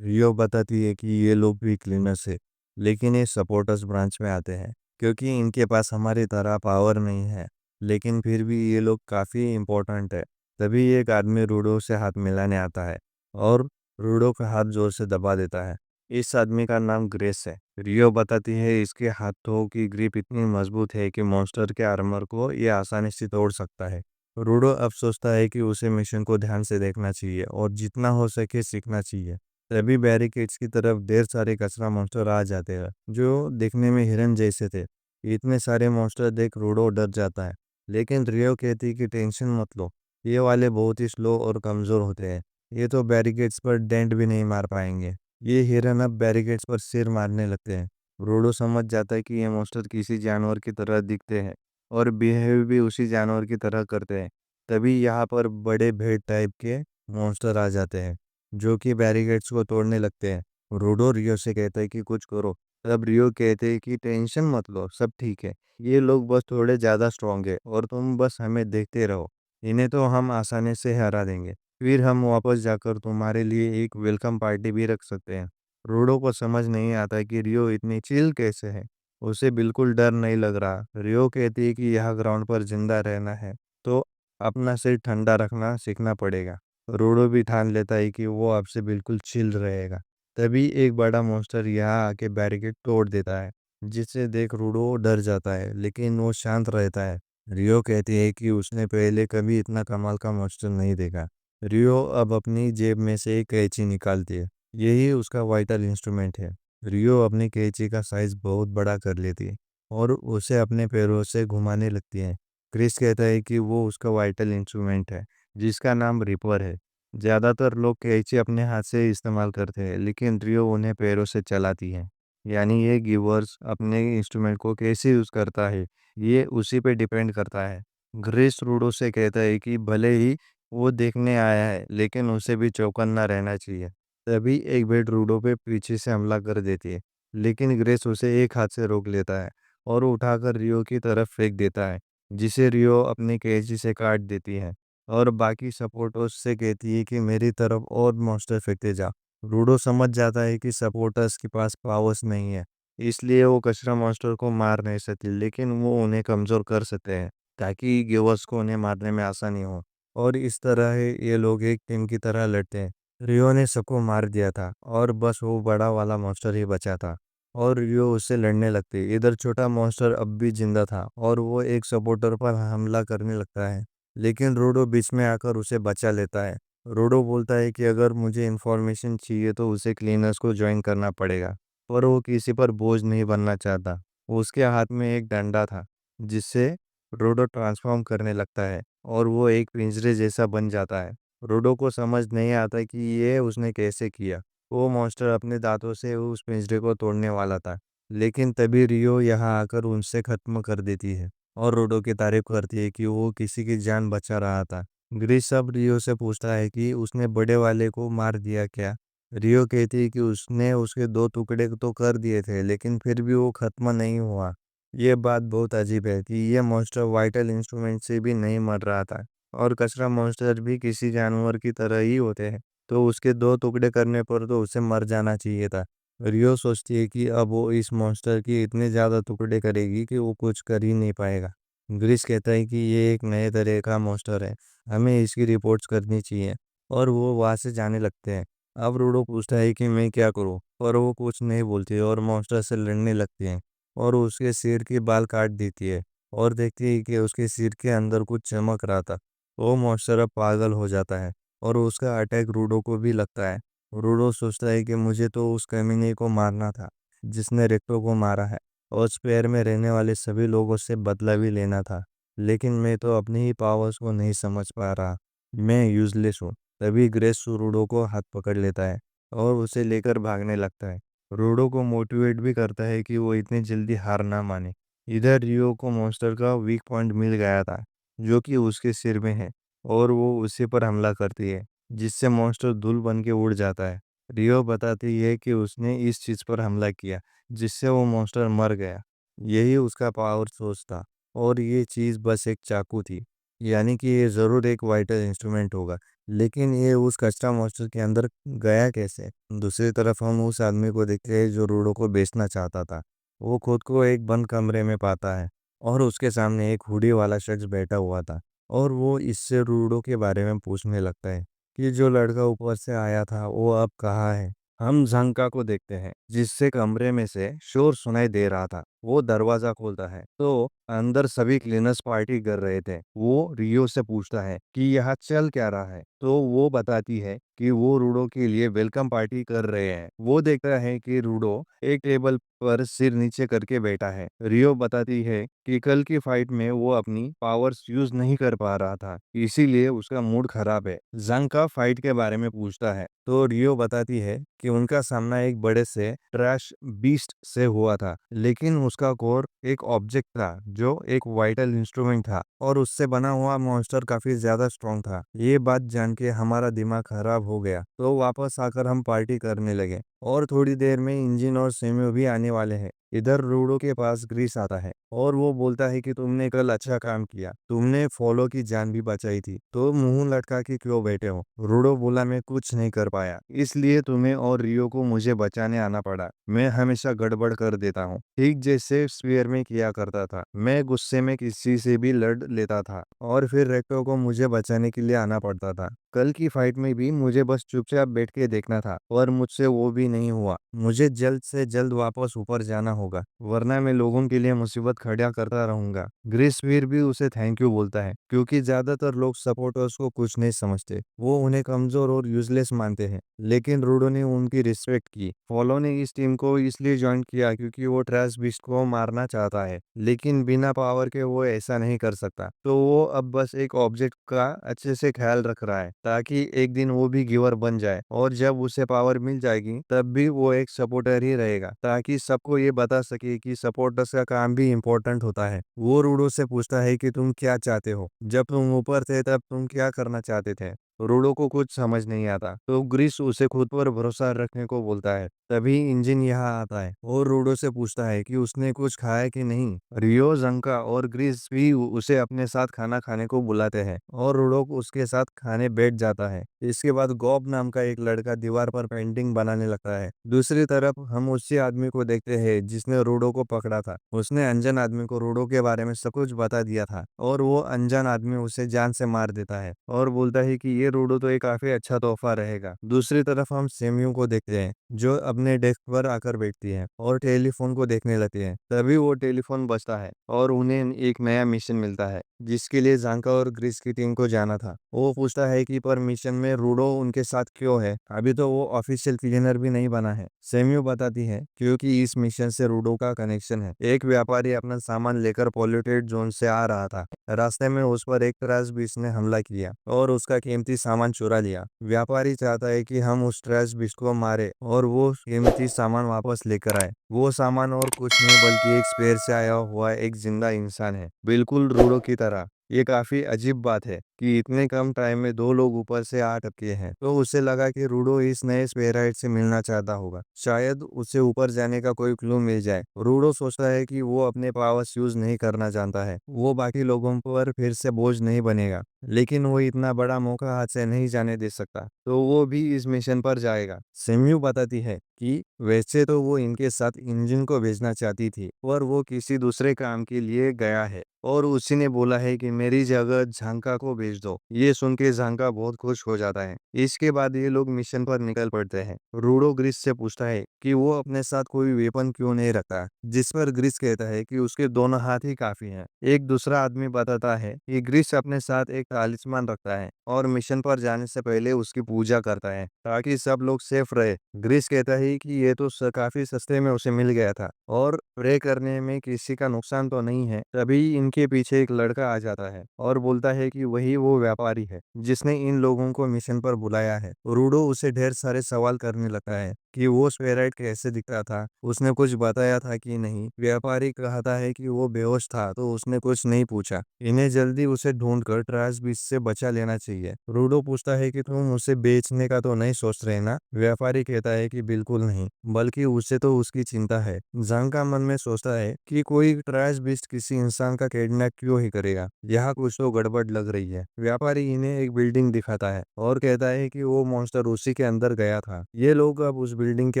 रियो बताती है कि ये लोग भी क्लीनर्स है, लेकिन ये सपोर्टर्स ब्रांच में आते हैं क्योंकि इनके पास हमारी तरह पावर नहीं है, लेकिन फिर भी ये लोग काफ़ी इम्पोर्टेंट है। तभी एक आदमी रूडो से हाथ मिलाने आता है और रूडो का हाथ जोर से दबा देता है। इस आदमी का नाम ग्रेस है। रियो बताती है इसके हाथों की ग्रिप इतनी मजबूत है कि मॉन्स्टर के आर्मर को ये आसानी से तोड़ सकता है। रूडो अब सोचता है कि उसे मिशन को ध्यान से देखना चाहिए और जितना हो सके सीखना चाहिए। तभी बैरिकेड्स की तरफ ढेर सारे कचरा मॉन्स्टर आ जाते हैं जो दिखने में हिरन जैसे थे। इतने सारे मॉन्स्टर देख रूडो डर जाता है, लेकिन रियो कहती है कि टेंशन मत लो, ये वाले बहुत ही स्लो और कमज़ोर होते हैं। ये तो बैरिकेड्स पर डेंट भी नहीं मार पाएंगे। ये हिरन अब बैरिकेड्स पर सिर मारने लगते हैं। रोडो समझ जाता है कि ये मॉन्स्टर किसी जानवर की तरह दिखते हैं और बिहेव भी उसी जानवर की तरह करते हैं। तभी यहाँ पर बड़े भेड़ टाइप के मॉन्स्टर आ जाते हैं जो कि बैरिकेड्स को तोड़ने लगते हैं। रोडो रियो से कहता है कि कुछ करो। तब रियो कहते हैं कि टेंशन मत लो, सब ठीक है। ये लोग बस थोड़े ज़्यादा स्ट्रांग है और तुम बस हमें देखते रहो। इन्हें तो हम आसानी से हरा देंगे। फिर हम वापस जाकर तुम्हारे लिए एक वेलकम पार्टी भी रख सकते हैं। रूडो को समझ नहीं आता कि रियो इतनी चिल कैसे है। उसे बिल्कुल डर नहीं लग रहा। रियो कहती है कि यह ग्राउंड पर जिंदा रहना है तो अपना सिर ठंडा रखना सीखना पड़ेगा। रूडो भी ठान लेता है कि वो आपसे बिल्कुल चिल रहेगा। तभी एक बड़ा मॉन्स्टर यहाँ आके बैरिकेड तोड़ देता है, जिसे देख रूडो डर जाता है, लेकिन वो शांत रहता है। रियो कहती है कि उसने पहले कभी इतना कमाल का मॉन्स्टर नहीं देखा। रियो अब अपनी जेब में से एक कैंची निकालती है। यही उसका वाइटल इंस्ट्रूमेंट है। रियो अपनी कैंची का साइज बहुत बड़ा कर लेती है और उसे अपने पैरों से घुमाने लगती है। क्रिस कहता है कि वो उसका वाइटल इंस्ट्रूमेंट है, जिसका नाम रिपर है। ज़्यादातर लोग कैंची अपने हाथ से इस्तेमाल करते हैं, लेकिन रियो उन्हें पैरों से चलाती है। यानी ये गिवर्स अपने इंस्ट्रूमेंट को कैसे यूज़ करता है, ये उसी पे डिपेंड करता है। ग्रेस रूडो से कहता है कि भले ही वो देखने आया है, लेकिन उसे भी चौकन्ना रहना चाहिए। तभी एक भेड़ रूडो पे पीछे से हमला कर देती है, लेकिन ग्रेस उसे एक हाथ से रोक लेता है और उठाकर रियो की तरफ फेंक देता है, जिसे रियो अपनी कैंची से काट देती है और बाकी सपोर्टर्स से कहती है कि मेरी तरफ और मॉन्स्टर फेंकते जा। रूडो समझ जाता है कि सपोर्टर्स के पास पावर्स नहीं है, इसलिए वो कचरा मॉन्स्टर को मार नहीं सकती, लेकिन वो उन्हें कमज़ोर कर सकते हैं ताकि गिवर्स को उन्हें मारने में आसानी हो। और इस तरह ये लोग एक टीम की तरह लड़ते हैं। रियो ने सबको मार दिया था और बस वो बड़ा वाला मॉन्स्टर ही बचा था और रियो उससे लड़ने लगती। इधर छोटा मॉन्स्टर अब भी जिंदा था और वो एक सपोर्टर पर हमला करने लगता है, लेकिन रोडो बीच में आकर उसे बचा लेता है। रोडो बोलता है कि अगर मुझे इन्फॉर्मेशन चाहिए तो उसे क्लीनर्स को ज्वाइन करना पड़ेगा, पर वो किसी पर बोझ नहीं बनना चाहता। उसके हाथ में एक डंडा था जिससे रोडो ट्रांसफॉर्म करने लगता है और वो एक पिंजरे जैसा बन जाता है। रोडो को समझ नहीं आता कि ये उसने कैसे किया। वो मॉन्स्टर अपने दांतों से उस पिंजरे को तोड़ने वाला था, लेकिन तभी रियो यहाँ आकर उनसे खत्म कर देती है और रोडो की तारीफ करती है कि वो किसी की जान बचा रहा था। ग्रीस अब रियो से पूछता है कि उसने बड़े वाले को मार दिया क्या। रियो कहती है कि उसने उसके दो टुकड़े तो कर दिए थे, लेकिन फिर भी वो खत्म नहीं हुआ। ये बात बहुत अजीब है कि ये मॉन्स्टर वाइटल इंस्ट्रूमेंट से भी नहीं मर रहा था और कचरा मॉन्स्टर भी किसी जानवर की तरह ही होते हैं, तो उसके दो टुकड़े करने पर तो उसे मर जाना चाहिए था। रियो सोचती है कि अब वो इस मॉन्स्टर की इतने ज़्यादा टुकड़े करेगी कि वो कुछ कर ही नहीं पाएगा। ग्रीस कहता है कि ये एक नए तरह का मॉन्स्टर है, हमें इसकी रिपोर्ट्स करनी चाहिए और वो वहाँ से जाने लगते हैं। अब रूडो पूछता है कि मैं क्या करूँ, पर वो कुछ नहीं बोलती और मॉन्स्टर से लड़ने लगती है और उसके सिर के बाल काट देती है और देखती है कि उसके सिर के अंदर कुछ चमक रहा था। वो मॉन्स्टर अब पागल हो जाता है और उसका अटैक रूडो को भी लगता है। रूडो सोचता है कि मुझे तो उस कमीने को मारना था जिसने रेक्टो को मारा है और स्पेयर में रहने वाले सभी लोगों से बदला भी लेना था। लेकिन मैं तो अपनी ही पावर्स को नहीं समझ पा रहा, मैं यूजलेस हूँ। तभी ग्रेस रूडो को हाथ पकड़ लेता है और उसे लेकर भागने लगता है। रूडो को मोटिवेट भी करता है कि वो इतनी जल्दी हार ना माने। इधर रियो को मॉन्स्टर का वीक पॉइंट मिल गया था, जो कि उसके सिर में है, और वो उसी पर हमला करती है, जिससे मॉन्स्टर धूल बन के उड़ जाता है। रियो बताती है कि उसने इस चीज पर हमला किया, जिससे वो मॉन्स्टर मर गया। यही उसका पावर सोर्स था, और ये चीज बस एक चाकू थी। यानी कि ये जरूर एक वाइटल इंस्ट्रूमेंट होगा, लेकिन ये उस कच्चा मॉन्स्टर के अंदर गया कैसे? दूसरी तरफ हम उस आदमी को देखते हैं जो रूडो को बेचना चाहता था। वो खुद को एक बंद कमरे में पाता है, और उसके सामने एक हुडी वाला शख्स बैठा हुआ था, और वो इससे रूडो के बारे में पूछने लगता है कि जो लड़का ऊपर से आया था वो अब कहाँ है। हम झंका को देखते हैं, जिससे कमरे में से शोर सुनाई दे रहा था। वो दरवाजा खोलता है तो अंदर सभी क्लीनर्स पार्टी कर रहे थे। वो रियो से पूछता है कि यहाँ चल क्या रहा है, तो वो बताती है कि वो रूडो के लिए वेलकम पार्टी कर रहे हैं। वो देखता है कि रूडो एक टेबल पर सिर नीचे करके बैठा है। रियो बताती है कि कल की फाइट में वो अपनी पावर्स यूज नहीं कर पा रहा था, इसीलिए उसका मूड खराब है। जंग का फाइट के बारे में पूछता है तो रियो बताती है कि उनका सामना एक बड़े से ट्रैश बीस्ट से हुआ था, लेकिन उसका कोर एक ऑब्जेक्ट था जो एक वाइटल इंस्ट्रूमेंट था, और उससे बना हुआ मॉन्स्टर काफी ज्यादा स्ट्रॉन्ग था। ये बात जान के हमारा दिमाग खराब हो गया, तो वापस आकर हम पार्टी करने लगे, और थोड़ी देर में इंजिन और सेम्यू भी आने वाले हैं। इधर रूडो के पास ग्रीस आता है, और वो बोलता है कि तुमने कल अच्छा काम किया, तुमने फॉलो की जान भी बचाई थी, तो मुंह लटका के क्यों बैठे हो? रूडो बोला, मैं कुछ नहीं कर पाया, इसलिए तुम्हें और रियो को मुझे बचाने आना पड़ा। मैं हमेशा गड़बड़ कर देता हूँ, ठीक जैसे स्पीयर में किया करता था। मैं गुस्से में किसी से भी लड़ लेता था, और फिर रेक्टो को मुझे बचाने के लिए आना पड़ता था। कल की फाइट में भी मुझे बस चुपचाप बैठ के देखना था, और मुझसे वो भी नहीं हुआ। मुझे जल्द से जल्द वापस ऊपर जाना होगा, वरना मैं लोगों के लिए मुसीबत खड़ा करता रहूंगा। ग्रेस फिर भी उसे थैंक यू बोलता है, क्योंकि ज्यादातर लोग सपोर्टर्स को कुछ नहीं समझते, वो उन्हें कमजोर और यूजलेस मानते हैं। लेकिन रूडो ने उनकी रिस्पेक्ट की। फॉलो ने इस टीम को इसलिए ज्वाइन किया क्योंकि वो ट्रैश बीस्ट को मारना चाहता है, लेकिन बिना पावर के वो ऐसा नहीं कर सकता। तो वो अब बस एक ऑब्जेक्ट का अच्छे से ख्याल रख रहा है, ताकि एक दिन वो भी गिवर बन जाए, और जब उसे पावर मिल जाएगी तब भी वो एक सपोर्टर ही रहेगा, ताकि सबको ये बता सके कि सपोर्टर्स का काम भी इम्पोर्टेंट होता है। वो रूडो से पूछता है कि तुम क्या चाहते हो? जब तुम ऊपर थे तब तुम क्या करना चाहते थे? रूडो को कुछ समझ नहीं आता, तो ग्रीस उसे खुद पर भरोसा रखने को बोलता है। तभी इंजन यहाँ आता है और रूडो से पूछता है कि उसने कुछ खाया कि नहीं। रियो, जंका और ग्रीस भी उसे अपने साथ खाना खाने को बुलाते हैं, और रूडो उसके साथ खाने बैठ जाता है। इसके बाद गॉब नाम का एक लड़का दीवार पर पेंटिंग बनाने लगता है। दूसरी तरफ हम उसी आदमी को देखते हैं जिसने रूडो को पकड़ा था। उसने अनजान आदमी को रूडो के बारे में सब कुछ बता दिया था, और वो अनजान आदमी उसे जान से मार देता है, और बोलता है कि ये रूडो तो एक काफी अच्छा तोहफा रहेगा। दूसरी तरफ हम सेम्यू को देखते हैं, जो अपने डेस्क पर आकर बैठती है और टेलीफोन को देखने लगती है। तभी वो टेलीफोन बजता है, और उन्हें एक नया मिशन मिलता है, जिसके लिए जानका और ग्रीस की टीम को जाना था। वो पूछता है कि पर मिशन में रूडो उनके साथ क्यों है? अभी तो वो ऑफिशियल क्लीनर भी नहीं बना है। सेम्यू बताती है क्योंकि इस मिशन से रूडो का कनेक्शन है। एक व्यापारी अपना सामान लेकर पॉल्यूटेड जोन से आ रहा था। रास्ते में उस पर एक ट्रैश बीस्ट ने हमला किया और उसका कीमती सामान चुरा लिया। व्यापारी चाहता है कि हम उस ट्रैश बीस्ट को मारे और वो कीमती सामान वापस लेकर आए। वो सामान और कुछ नहीं बल्कि एक स्पेयर से आया हुआ एक जिंदा इंसान है, बिल्कुल रूडो की तरह। ये काफी अजीब बात है कि इतने कम टाइम में दो लोग ऊपर से आ टपके हैं। तो उसे लगा कि रूडो इस नए स्पेराइट से मिलना चाहता होगा, शायद उसे ऊपर जाने का कोई क्लू मिल जाए। रूडो सोचता है कि वो अपने पावर्स यूज नहीं करना जानता है, वो बाकी लोगों पर फिर से बोझ नहीं बनेगा, लेकिन वो इतना बड़ा मौका हाथ से नहीं जाने दे सकता, तो वो भी इस मिशन पर जाएगा। सेम्यू बताती है कि वैसे तो वो इनके साथ इंजन को भेजना चाहती थी, पर वो किसी दूसरे काम के लिए गया है, और उसी ने बोला है कि मेरी जगह झांका को भेज दो। ये सुन के झांका बहुत खुश हो जाता है। इसके बाद ये लोग मिशन पर निकल पड़ते हैं। रूडो ग्रीस से पूछता है कि वो अपने साथ कोई वेपन क्यों नहीं रखता, जिस पर ग्रीस कहता है कि उसके दोनों हाथ ही काफी हैं। एक दूसरा आदमी बताता है कि ग्रीस अपने साथ एक तालिस्मान रखता है और मिशन पर जाने से पहले उसकी पूजा करता है, ताकि सब लोग सेफ रहे। ग्रीस कहता है ही कि ये तो काफी सस्ते में उसे मिल गया था और प्रे करने में किसी का नुकसान तो नहीं है। तभी इनके पीछे एक लड़का आ जाता है और बोलता है कि वही वो व्यापारी है जिसने इन लोगों को मिशन पर बुलाया है। रूडो उसे ढेर सारे सवाल करने लगता है कि वो स्फेराइट कैसे दिखता था, उसने कुछ बताया था कि नहीं। व्यापारी कहता है कि वो बेहोश था तो उसने कुछ नहीं पूछा। इन्हें जल्दी उसे ढूंढकर ट्रांस बीच से बचा लेना चाहिए। रूडो पूछता है कि तुम उसे बेचने का तो नहीं सोच रहे ना। व्यापारी कहता है कि बिल्कुल नहीं, बल्कि उसे तो उसकी चिंता है। जंग का मन में सोचता है कि कोई ट्रांस बीच किसी इंसान का किडनैप क्यों ही करेगा, यहाँ कुछ तो गड़बड़ लग रही है। व्यापारी इन्हें एक बिल्डिंग दिखाता है और कहता है कि वो मॉन्स्टर उसी के अंदर गया था। ये लोग अब उस बिल्डिंग के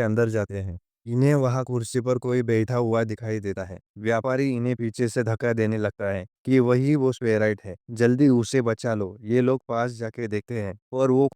अंदर जाते हैं। इन्हें वहां कुर्सी पर कोई बैठा हुआ दिखाई देता है। व्यापारी इन्हें पीछे से धक्का देने लगता है कि वही वो स्फेराइट है, जल्दी उसे बचा लो। ये लोग पास जाके देखते हैं और वो